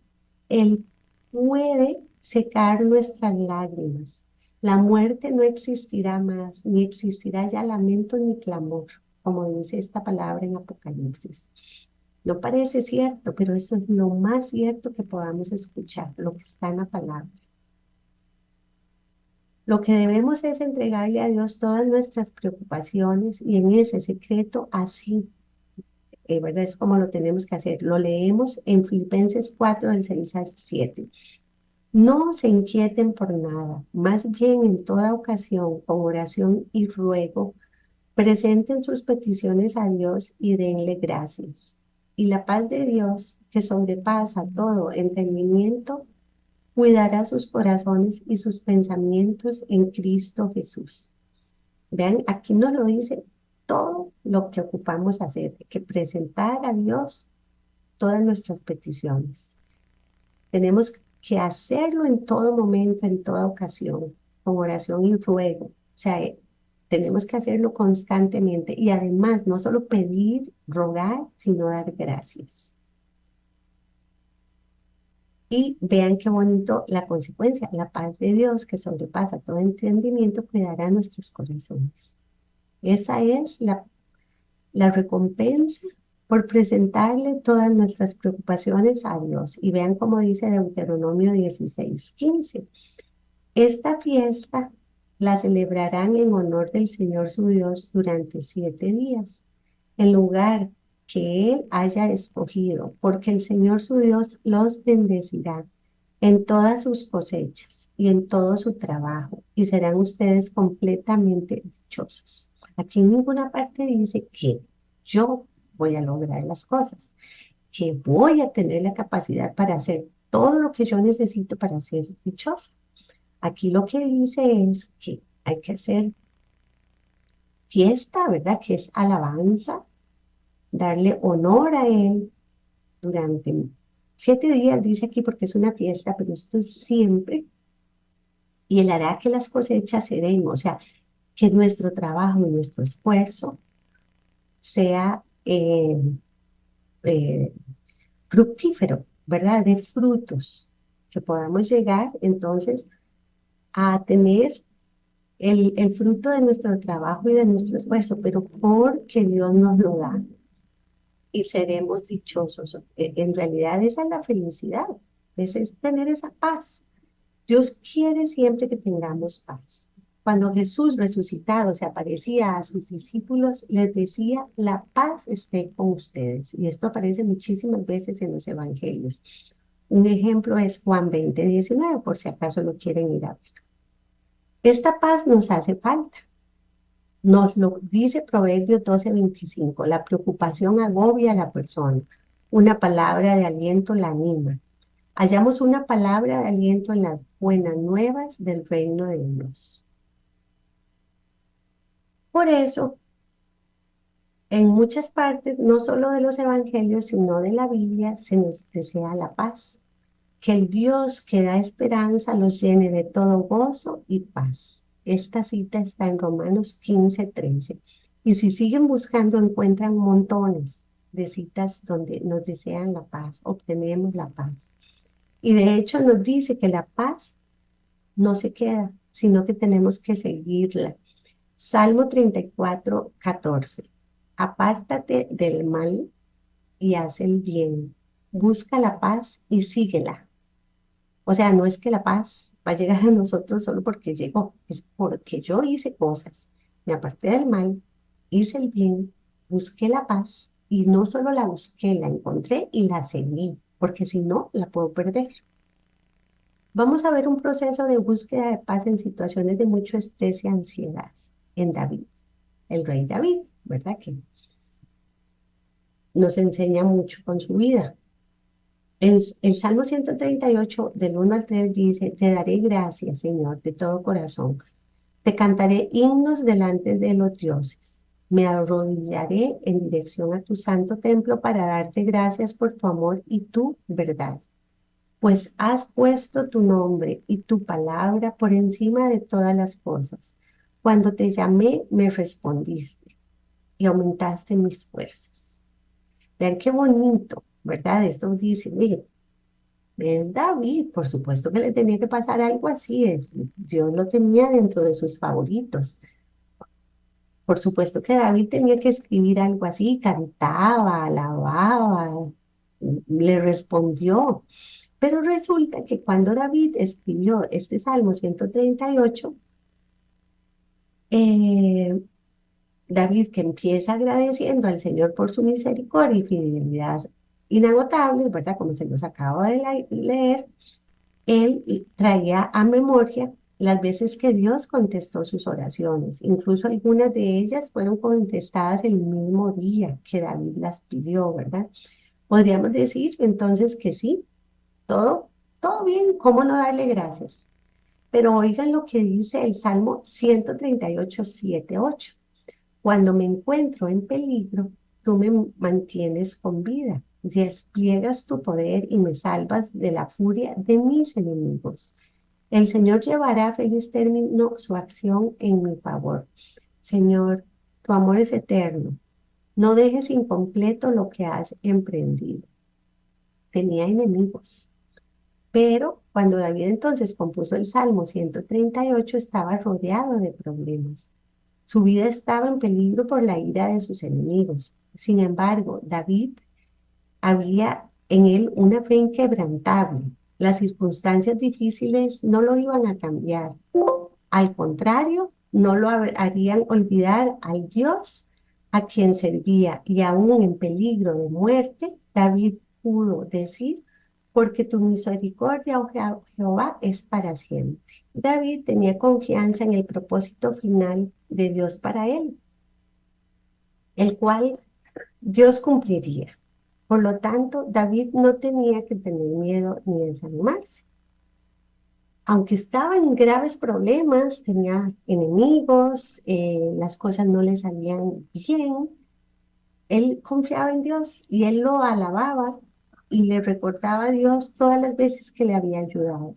Él puede secar nuestras lágrimas. La muerte no existirá más, ni existirá ya lamento ni clamor, como dice esta palabra en Apocalipsis. No parece cierto, pero eso es lo más cierto que podamos escuchar, lo que está en la palabra. Lo que debemos es entregarle a Dios todas nuestras preocupaciones y en ese secreto así, ¿verdad? Es como lo tenemos que hacer. Lo leemos en Filipenses 4, del 6 al 7. No se inquieten por nada, más bien en toda ocasión, con oración y ruego, presenten sus peticiones a Dios y denle gracias. Y la paz de Dios, que sobrepasa todo entendimiento, cuidará sus corazones y sus pensamientos en Cristo Jesús. Vean, aquí nos lo dice todo lo que ocupamos hacer, que presentar a Dios todas nuestras peticiones. Tenemos que hacerlo en todo momento, en toda ocasión, con oración y ruego. O sea, tenemos que hacerlo constantemente y además no solo pedir, rogar, sino dar gracias. Y vean qué bonito la consecuencia: la paz de Dios que sobrepasa todo entendimiento cuidará nuestros corazones. Esa es la recompensa por presentarle todas nuestras preocupaciones a Dios. Y vean cómo dice Deuteronomio 16:15. Esta fiesta la celebrarán en honor del Señor su Dios durante 7 días, en lugar que Él haya escogido, porque el Señor su Dios los bendecirá en todas sus cosechas y en todo su trabajo, y serán ustedes completamente dichosos. Aquí en ninguna parte dice que yo voy a lograr las cosas, que voy a tener la capacidad para hacer todo lo que yo necesito para ser dichosa. Aquí lo que dice es que hay que hacer fiesta, ¿verdad? Que es alabanza, darle honor a Él durante 7 días, dice aquí, porque es una fiesta, pero esto es siempre. Y Él hará que las cosechas se den, o sea, que nuestro trabajo y nuestro esfuerzo sea eh, fructífero, ¿verdad? De frutos, que podamos llegar entonces a tener el fruto de nuestro trabajo y de nuestro esfuerzo, pero porque Dios nos lo da y seremos dichosos. En realidad esa es la felicidad, es tener esa paz. Dios quiere siempre que tengamos paz. Cuando Jesús resucitado se aparecía a sus discípulos, les decía: la paz esté con ustedes. Y esto aparece muchísimas veces en los evangelios. Un ejemplo es Juan 20:19, por si acaso lo quieren ir a ver. Esta paz nos hace falta. Nos lo dice Proverbios 12:25. La preocupación agobia a la persona. Una palabra de aliento la anima. Hallamos una palabra de aliento en las buenas nuevas del reino de Dios. Por eso, en muchas partes, no solo de los evangelios, sino de la Biblia, se nos desea la paz. Que el Dios que da esperanza los llene de todo gozo y paz. Esta cita está en Romanos 15:13. Y si siguen buscando, encuentran montones de citas donde nos desean la paz, obtenemos la paz. Y de hecho nos dice que la paz no se queda, sino que tenemos que seguirla. Salmo 34:14. Apártate del mal y haz el bien. Busca la paz y síguela. O sea, no es que la paz va a llegar a nosotros solo porque llegó, es porque yo hice cosas, me aparté del mal, hice el bien, busqué la paz y no solo la busqué, la encontré y la seguí, porque si no, la puedo perder. Vamos a ver un proceso de búsqueda de paz en situaciones de mucho estrés y ansiedad en David, el rey David, ¿verdad? Que nos enseña mucho con su vida. En el Salmo 138, del 1 al 3, dice, te daré gracias, Señor, de todo corazón. Te cantaré himnos delante de los dioses. Me arrodillaré en dirección a tu santo templo para darte gracias por tu amor y tu verdad. Pues has puesto tu nombre y tu palabra por encima de todas las cosas. Cuando te llamé, me respondiste y aumentaste mis fuerzas. Vean qué bonito, ¿verdad? Esto dice, mire, es David, por supuesto que le tenía que pasar algo así, Dios lo tenía dentro de sus favoritos. Por supuesto que David tenía que escribir algo así, cantaba, alababa, le respondió. Pero resulta que cuando David escribió este Salmo 138, eh, David, que empieza agradeciendo al Señor por su misericordia y fidelidad inagotables, ¿verdad? Como se los acabo de leer, él traía a memoria las veces que Dios contestó sus oraciones. Incluso algunas de ellas fueron contestadas el mismo día que David las pidió, ¿verdad? Podríamos decir entonces que sí, todo, todo bien, ¿cómo no darle gracias? Pero oigan lo que dice el Salmo 138, 7, 8. Cuando me encuentro en peligro, tú me mantienes con vida, despliegas tu poder y me salvas de la furia de mis enemigos. El Señor llevará a feliz término su acción en mi favor. Señor, tu amor es eterno. No dejes incompleto lo que has emprendido. Tenía enemigos, pero cuando David entonces compuso el Salmo 138 estaba rodeado de problemas. Su vida estaba en peligro por la ira de sus enemigos. Sin embargo, David había en él una fe inquebrantable. Las circunstancias difíciles no lo iban a cambiar. Al contrario, no lo harían olvidar al Dios a quien servía. Y aún en peligro de muerte, David pudo decir, porque tu misericordia, oh Jehová, es para siempre. David tenía confianza en el propósito final de Dios para él, el cual Dios cumpliría. Por lo tanto, David no tenía que tener miedo ni desanimarse. Aunque estaba en graves problemas, tenía enemigos, las cosas no le salían bien, él confiaba en Dios y él lo alababa y le recordaba a Dios todas las veces que le había ayudado.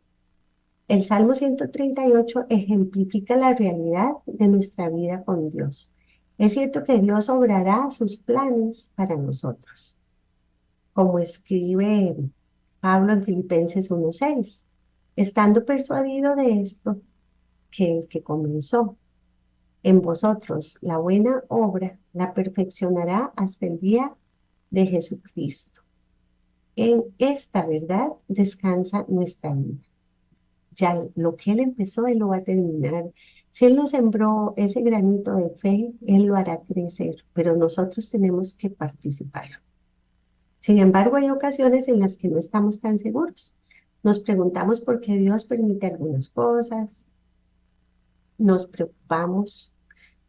El Salmo 138 ejemplifica la realidad de nuestra vida con Dios. Es cierto que Dios obrará sus planes para nosotros, como escribe Pablo en Filipenses 1:6, estando persuadido de esto, que el que comenzó en vosotros la buena obra la perfeccionará hasta el día de Jesucristo. En esta verdad descansa nuestra vida. Ya lo que Él empezó, Él lo va a terminar. Si Él nos sembró ese granito de fe, Él lo hará crecer, pero nosotros tenemos que participar. Sin embargo, hay ocasiones en las que no estamos tan seguros. Nos preguntamos por qué Dios permite algunas cosas, nos preocupamos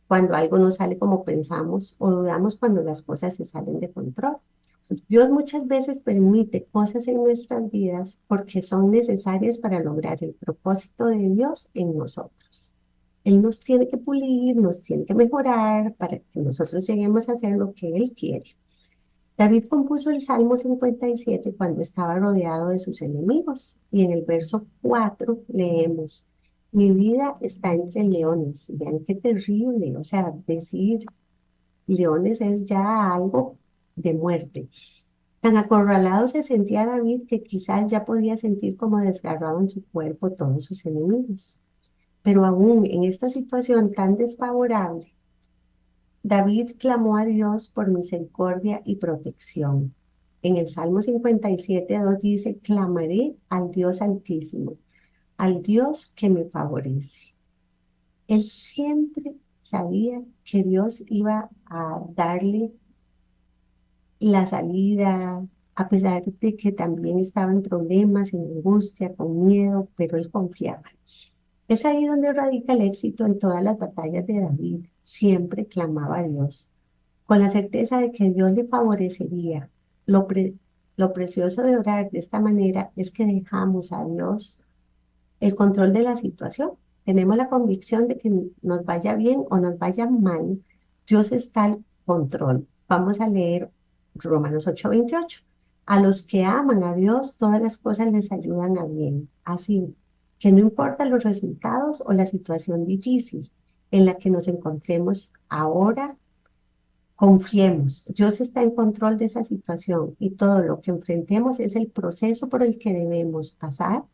cuando algo no sale como pensamos o dudamos cuando las cosas se salen de control. Dios muchas veces permite cosas en nuestras vidas porque son necesarias para lograr el propósito de Dios en nosotros. Él nos tiene que pulir, nos tiene que mejorar para que nosotros lleguemos a hacer lo que Él quiere. David compuso el Salmo 57 cuando estaba rodeado de sus enemigos y en el verso 4 leemos, mi vida está entre leones. Vean qué terrible, o sea, decir leones es ya algo de muerte. Tan acorralado se sentía David que quizás ya podía sentir como desgarrado en su cuerpo todos sus enemigos. Pero aún en esta situación tan desfavorable, David clamó a Dios por misericordia y protección. En el Salmo 57:2 dice, clamaré al Dios Altísimo, al Dios que me favorece. Él siempre sabía que Dios iba a darle la salida, a pesar de que también estaba en problemas, en angustia, con miedo, pero él confiaba. Es ahí donde radica el éxito en todas las batallas de David. Siempre clamaba a Dios, con la certeza de que Dios le favorecería. Lo, pre- lo precioso de orar de esta manera es que dejamos a Dios el control de la situación. Tenemos la convicción de que nos vaya bien o nos vaya mal, Dios está al control. Vamos a leer Romanos 8:28. A los que aman a Dios, todas las cosas les ayudan a bien. Así que no importa los resultados o la situación difícil en la que nos encontremos ahora, confiemos. Dios está en control de esa situación y todo lo que enfrentemos es el proceso por el que debemos pasar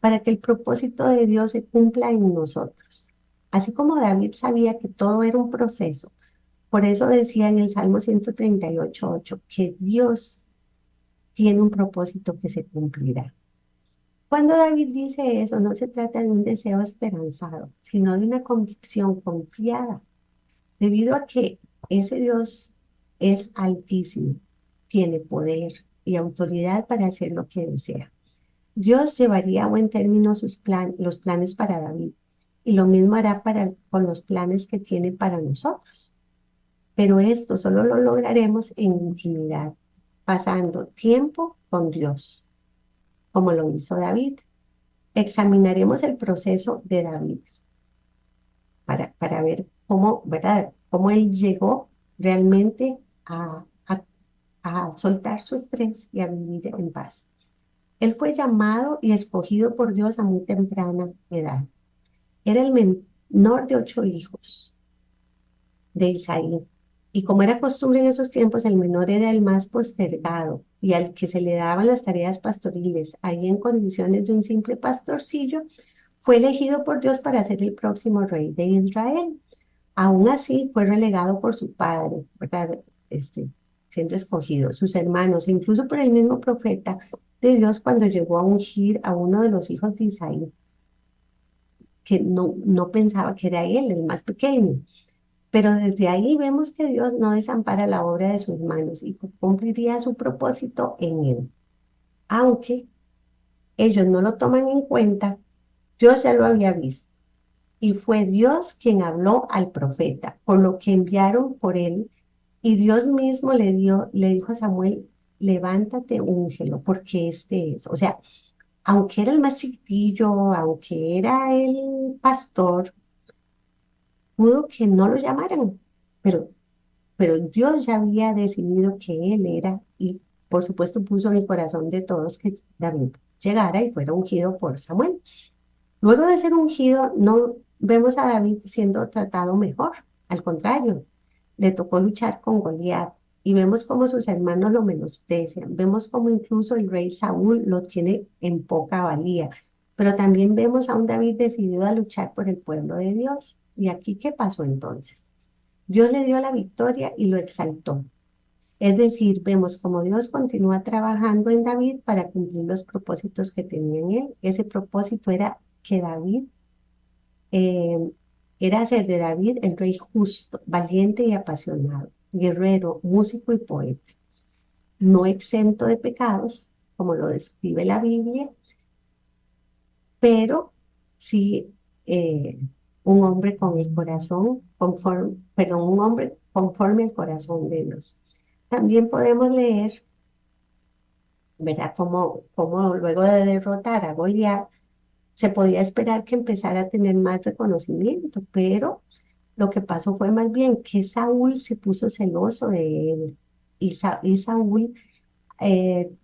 para que el propósito de Dios se cumpla en nosotros. Así como David sabía que todo era un proceso, por eso decía en el Salmo 138:8 que Dios tiene un propósito que se cumplirá. Cuando David dice eso, no se trata de un deseo esperanzado, sino de una convicción confiada, debido a que ese Dios es altísimo, tiene poder y autoridad para hacer lo que desea. Dios llevaría a buen término los planes para David y lo mismo hará con los planes que tiene para nosotros. Pero esto solo lo lograremos en intimidad, pasando tiempo con Dios, como lo hizo David. Examinaremos el proceso de David para ver cómo, ¿verdad? Cómo él llegó realmente a soltar su estrés y a vivir en paz. Él fue llamado y escogido por Dios a muy temprana edad. Era el menor de 8 hijos de Isaí. Y como era costumbre en esos tiempos, el menor era el más postergado y al que se le daban las tareas pastoriles, ahí en condiciones de un simple pastorcillo, fue elegido por Dios para ser el próximo rey de Israel. Aún así, fue relegado por su padre, ¿verdad? Siendo escogido, sus hermanos, e incluso por el mismo profeta de Dios cuando llegó a ungir a uno de los hijos de Isaí, que no pensaba que era él, el más pequeño. Pero desde ahí vemos que Dios no desampara la obra de sus manos y cumpliría su propósito en él. Aunque ellos no lo toman en cuenta, Dios ya lo había visto. Y fue Dios quien habló al profeta, por lo que enviaron por él. Y Dios mismo le dijo a Samuel, levántate, úngelo, porque este es. O sea, aunque era el más chiquitillo, aunque era el pastor, pudo que no lo llamaran, pero, pero Dios ya había decidido que él era y por supuesto puso en el corazón de todos que David llegara y fuera ungido por Samuel. Luego de ser ungido, no vemos a David siendo tratado mejor, al contrario, le tocó luchar con Goliat y vemos cómo sus hermanos lo menosprecian, vemos cómo incluso el rey Saúl lo tiene en poca valía, pero también vemos a un David decidido a luchar por el pueblo de Dios. ¿Y aquí qué pasó entonces? Dios le dio la victoria y lo exaltó. Es decir, vemos cómo Dios continúa trabajando en David para cumplir los propósitos que tenía en él. Ese propósito era que David, eh, era hacer de David el rey justo, valiente y apasionado, guerrero, músico y poeta. no exento de pecados, como lo describe la Biblia, pero sí un hombre con el corazón conforme, perdón, un hombre conforme al corazón de Dios. También podemos leer, ¿verdad? Como luego de derrotar a Goliat, se podía esperar que empezara a tener más reconocimiento, pero lo que pasó fue más bien que Saúl se puso celoso de él y Saúl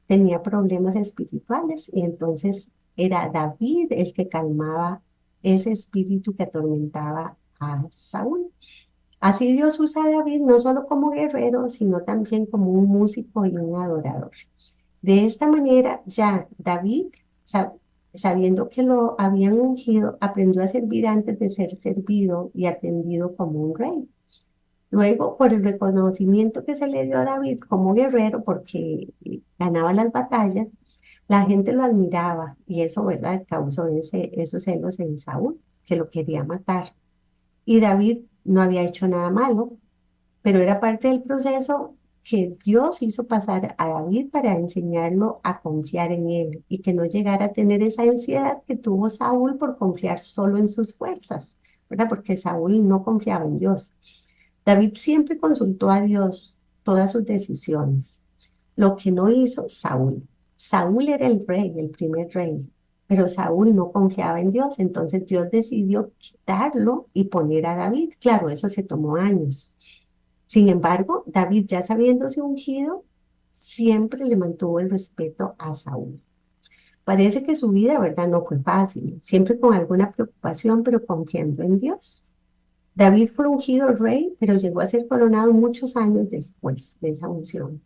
tenía problemas espirituales y entonces era David el que calmaba ese espíritu que atormentaba a Saúl. Así Dios usa a David no solo como guerrero, sino también como un músico y un adorador. De esta manera, ya David, sabiendo que lo habían ungido, aprendió a servir antes de ser servido y atendido como un rey. Luego, por el reconocimiento que se le dio a David como guerrero, porque ganaba las batallas, la gente lo admiraba y eso, ¿verdad?, causó esos celos en Saúl, que lo quería matar. Y David no había hecho nada malo, pero era parte del proceso que Dios hizo pasar a David para enseñarlo a confiar en él y que no llegara a tener esa ansiedad que tuvo Saúl por confiar solo en sus fuerzas, ¿verdad? Porque Saúl no confiaba en Dios. David siempre consultó a Dios todas sus decisiones. Lo que no hizo Saúl. Saúl era el rey, el primer rey, pero Saúl no confiaba en Dios, entonces Dios decidió quitarlo y poner a David. Claro, eso se tomó años. Sin embargo, David, ya sabiéndose ungido, siempre le mantuvo el respeto a Saúl. Parece que su vida, ¿verdad?, no fue fácil, siempre con alguna preocupación, pero confiando en Dios. David fue ungido rey, pero llegó a ser coronado muchos años después de esa unción.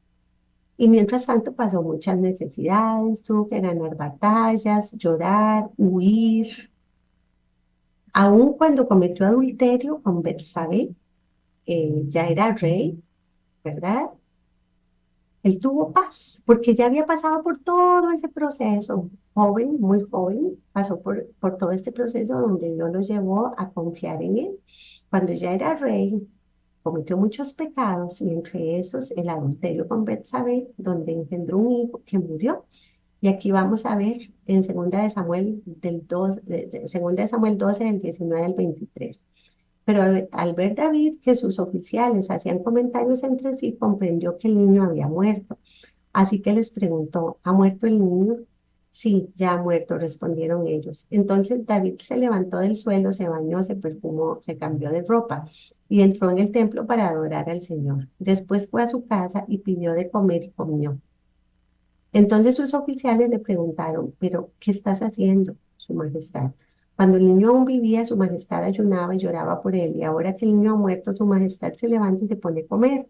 Y mientras tanto pasó muchas necesidades, tuvo que ganar batallas, llorar, huir. Aun cuando cometió adulterio con Betsabé, ya era rey, ¿verdad? Él tuvo paz, porque ya había pasado por todo ese proceso. Joven, muy joven, pasó por todo este proceso donde Dios lo llevó a confiar en él. Cuando ya era rey, cometió muchos pecados y entre esos el adulterio con Betsabé, donde engendró un hijo que murió. Y aquí vamos a ver en segunda de Samuel 12, del 19 al 23. Pero al ver David que sus oficiales hacían comentarios entre sí, comprendió que el niño había muerto. Así que les preguntó, ¿ha muerto el niño? Sí, ya ha muerto, respondieron ellos. Entonces David se levantó del suelo, se bañó, se perfumó, se cambió de ropa y entró en el templo para adorar al Señor. Después fue a su casa y pidió de comer y comió. Entonces sus oficiales le preguntaron, ¿pero qué estás haciendo, Su Majestad? Cuando el niño aún vivía, Su Majestad ayunaba y lloraba por él, y ahora que el niño ha muerto, Su Majestad se levanta y se pone a comer.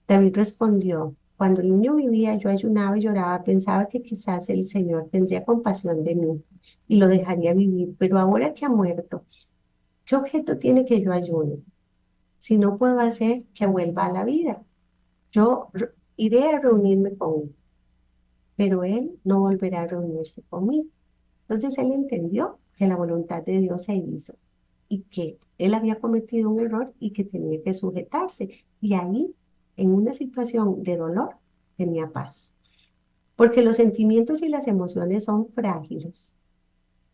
David respondió, cuando el niño vivía, yo ayunaba y lloraba, pensaba que quizás el Señor tendría compasión de mí y lo dejaría vivir, pero ahora que ha muerto, ¿qué objeto tiene que yo ayune? Si no puedo hacer que vuelva a la vida, yo iré a reunirme con él, pero él no volverá a reunirse conmigo. Entonces él entendió que la voluntad de Dios se hizo y que él había cometido un error y que tenía que sujetarse. Y ahí, en una situación de dolor, tenía paz. Porque los sentimientos y las emociones son frágiles,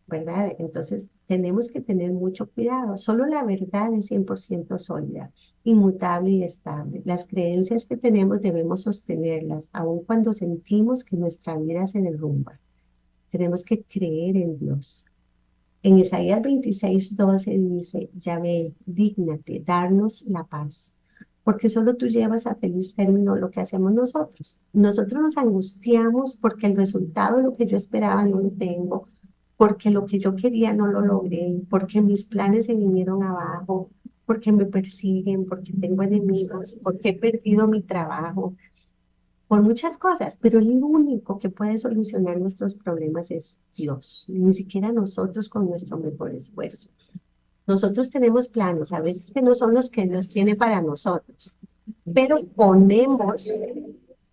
¿verdad? Entonces tenemos que tener mucho cuidado. Solo la verdad es 100% sólida, inmutable y estable. Las creencias que tenemos debemos sostenerlas, aun cuando sentimos que nuestra vida se derrumba. Tenemos que creer en Dios. En Isaías 26:12 dice, Yahvé, dígnate, darnos la paz, porque solo tú llevas a feliz término lo que hacemos nosotros. Nosotros nos angustiamos porque el resultado de lo que yo esperaba no lo tengo, porque lo que yo quería no lo logré, porque mis planes se vinieron abajo, porque me persiguen, porque tengo enemigos, porque he perdido mi trabajo, por muchas cosas, pero el único que puede solucionar nuestros problemas es Dios, ni siquiera nosotros con nuestro mejor esfuerzo. Nosotros tenemos planes, a veces que no son los que Dios tiene para nosotros, pero ponemos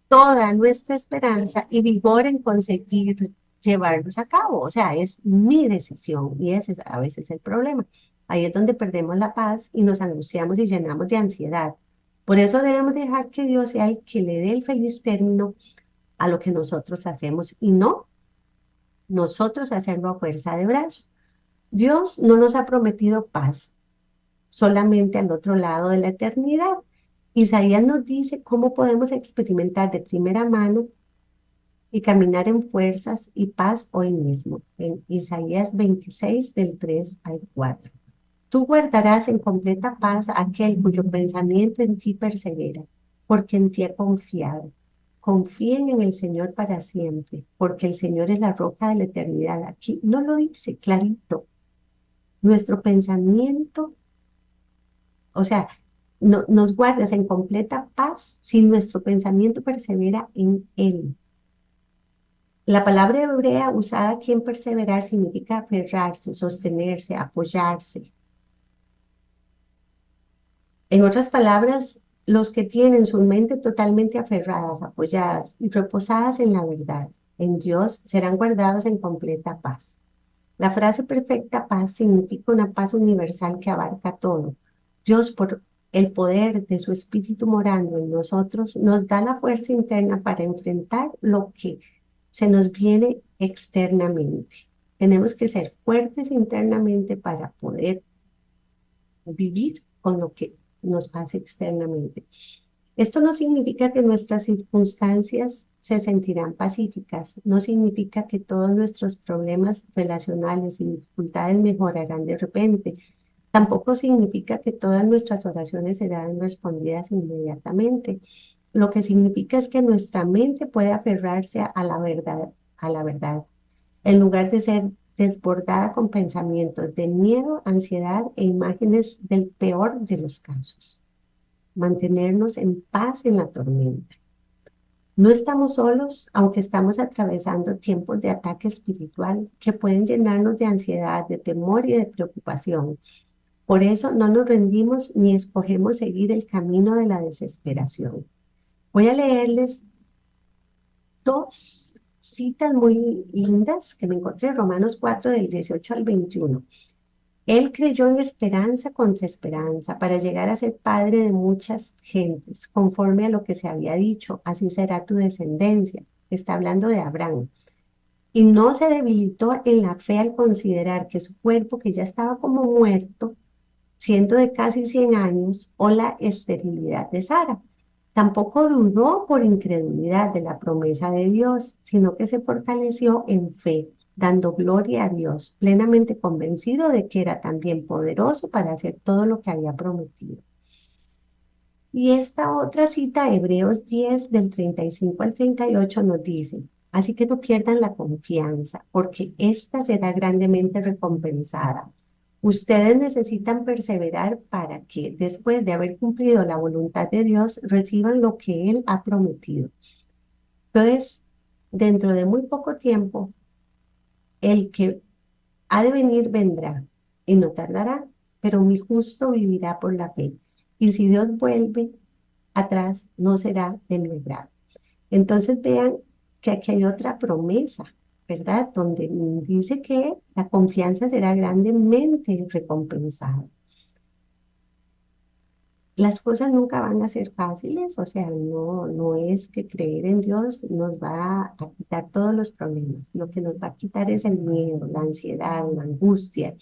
toda nuestra esperanza y vigor en conseguir llevarlos a cabo. O sea, es mi decisión y ese es a veces el problema. Ahí es donde perdemos la paz y nos angustiamos y llenamos de ansiedad. Por eso debemos dejar que Dios sea el que le dé el feliz término a lo que nosotros hacemos y no nosotros hacerlo a fuerza de brazo. Dios no nos ha prometido paz solamente al otro lado de la eternidad. Isaías nos dice cómo podemos experimentar de primera mano y caminar en fuerzas y paz hoy mismo, en Isaías 26 del 3 al 4. Tú guardarás en completa paz a aquel cuyo pensamiento en ti persevera, porque en ti ha confiado. Confíen en el Señor para siempre, porque el Señor es la roca de la eternidad. Aquí no lo dice clarito. Nuestro pensamiento, o sea, nos guardas en completa paz si nuestro pensamiento persevera en Él. La palabra hebrea usada aquí en perseverar significa aferrarse, sostenerse, apoyarse. En otras palabras, los que tienen su mente totalmente aferradas, apoyadas y reposadas en la verdad, en Dios, serán guardados en completa paz. La frase perfecta paz significa una paz universal que abarca todo. Dios, por el poder de su Espíritu morando en nosotros, nos da la fuerza interna para enfrentar lo que se nos viene externamente. Tenemos que ser fuertes internamente para poder vivir con lo que nos pasa externamente. Esto no significa que nuestras circunstancias se sentirán pacíficas, no significa que todos nuestros problemas relacionales y dificultades mejorarán de repente, tampoco significa que todas nuestras oraciones serán respondidas inmediatamente. Lo que significa es que nuestra mente puede aferrarse a la verdad, en lugar de ser desbordada con pensamientos de miedo, ansiedad e imágenes del peor de los casos. Mantenernos en paz en la tormenta. No estamos solos, aunque estamos atravesando tiempos de ataque espiritual que pueden llenarnos de ansiedad, de temor y de preocupación. Por eso no nos rendimos ni escogemos seguir el camino de la desesperación. Voy a leerles dos citas muy lindas que me encontré en Romanos 4 del 18 al 21. Él creyó en esperanza contra esperanza para llegar a ser padre de muchas gentes, conforme a lo que se había dicho, así será tu descendencia. Está hablando de Abraham. Y no se debilitó en la fe al considerar que su cuerpo, que ya estaba como muerto, siendo de casi 100 años, o la esterilidad de Sara. Tampoco dudó por incredulidad de la promesa de Dios, sino que se fortaleció en fe, dando gloria a Dios, plenamente convencido de que era también poderoso para hacer todo lo que había prometido. Y esta otra cita, Hebreos 10, del 35 al 38, nos dice, así que no pierdan la confianza, porque ésta será grandemente recompensada. Ustedes necesitan perseverar para que, después de haber cumplido la voluntad de Dios, reciban lo que Él ha prometido. Entonces, dentro de muy poco tiempo, el que ha de venir vendrá y no tardará, pero mi justo vivirá por la fe. Y si Dios vuelve atrás, no será de mi agrado. Entonces vean que aquí hay otra promesa, ¿verdad? Donde dice que la confianza será grandemente recompensada. Las cosas nunca van a ser fáciles, o sea, no es que creer en Dios nos va a quitar todos los problemas. Lo que nos va a quitar es el miedo, la ansiedad, la angustia.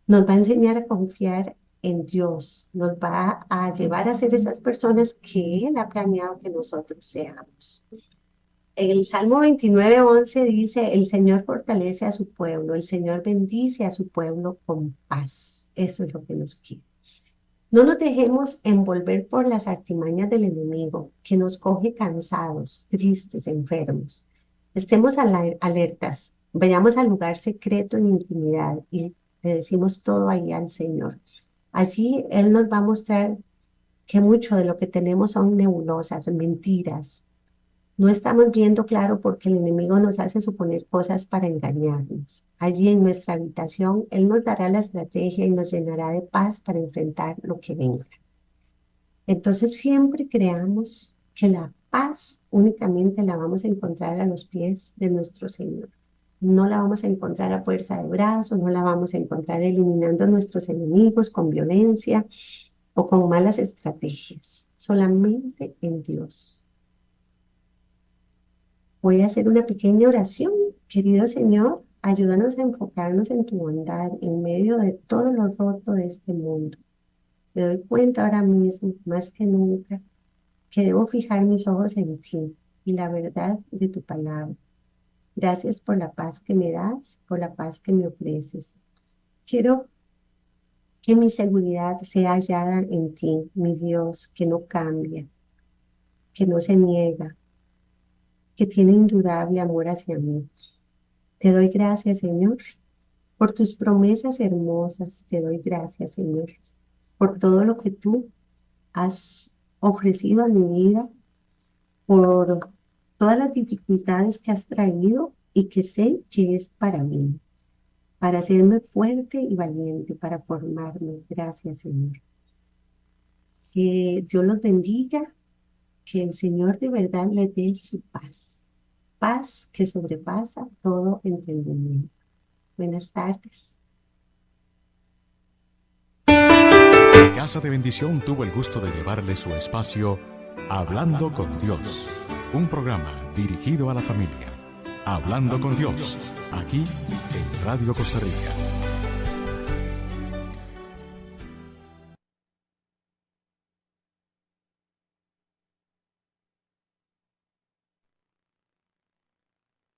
Nos va a enseñar a confiar en Dios, nos va a llevar a ser esas personas que Él ha planeado que nosotros seamos. El Salmo 29:11 dice, el Señor fortalece a su pueblo, el Señor bendice a su pueblo con paz. Eso es lo que nos quiere. No nos dejemos envolver por las artimañas del enemigo, que nos coge cansados, tristes, enfermos. Estemos alertas, vayamos al lugar secreto en intimidad y le decimos todo ahí al Señor. Allí Él nos va a mostrar que mucho de lo que tenemos son nebulosas, mentiras. No estamos viendo claro porque el enemigo nos hace suponer cosas para engañarnos. Allí en nuestra habitación, Él nos dará la estrategia y nos llenará de paz para enfrentar lo que venga. Entonces siempre creamos que la paz únicamente la vamos a encontrar a los pies de nuestro Señor. No la vamos a encontrar a fuerza de brazo, no la vamos a encontrar eliminando a nuestros enemigos con violencia o con malas estrategias, solamente en Dios. Voy a hacer una pequeña oración. Querido Señor, ayúdanos a enfocarnos en tu bondad en medio de todo lo roto de este mundo. Me doy cuenta ahora mismo, más que nunca, que debo fijar mis ojos en ti y la verdad de tu palabra. Gracias por la paz que me das, por la paz que me ofreces. Quiero que mi seguridad sea hallada en ti, mi Dios, que no cambia, que no se niega, que tiene indudable amor hacia mí. Te doy gracias, Señor, por tus promesas hermosas. Te doy gracias, Señor, por todo lo que tú has ofrecido a mi vida, por todas las dificultades que has traído y que sé que es para mí, para hacerme fuerte y valiente, para formarme. Gracias, Señor. Que Dios los bendiga, que el Señor de verdad les dé su paz, paz que sobrepasa todo entendimiento. Buenas tardes. Casa de Bendición tuvo el gusto de llevarle su espacio Hablando con Dios, un programa dirigido a la familia. Hablando con Dios, aquí en Radio Costa Rica.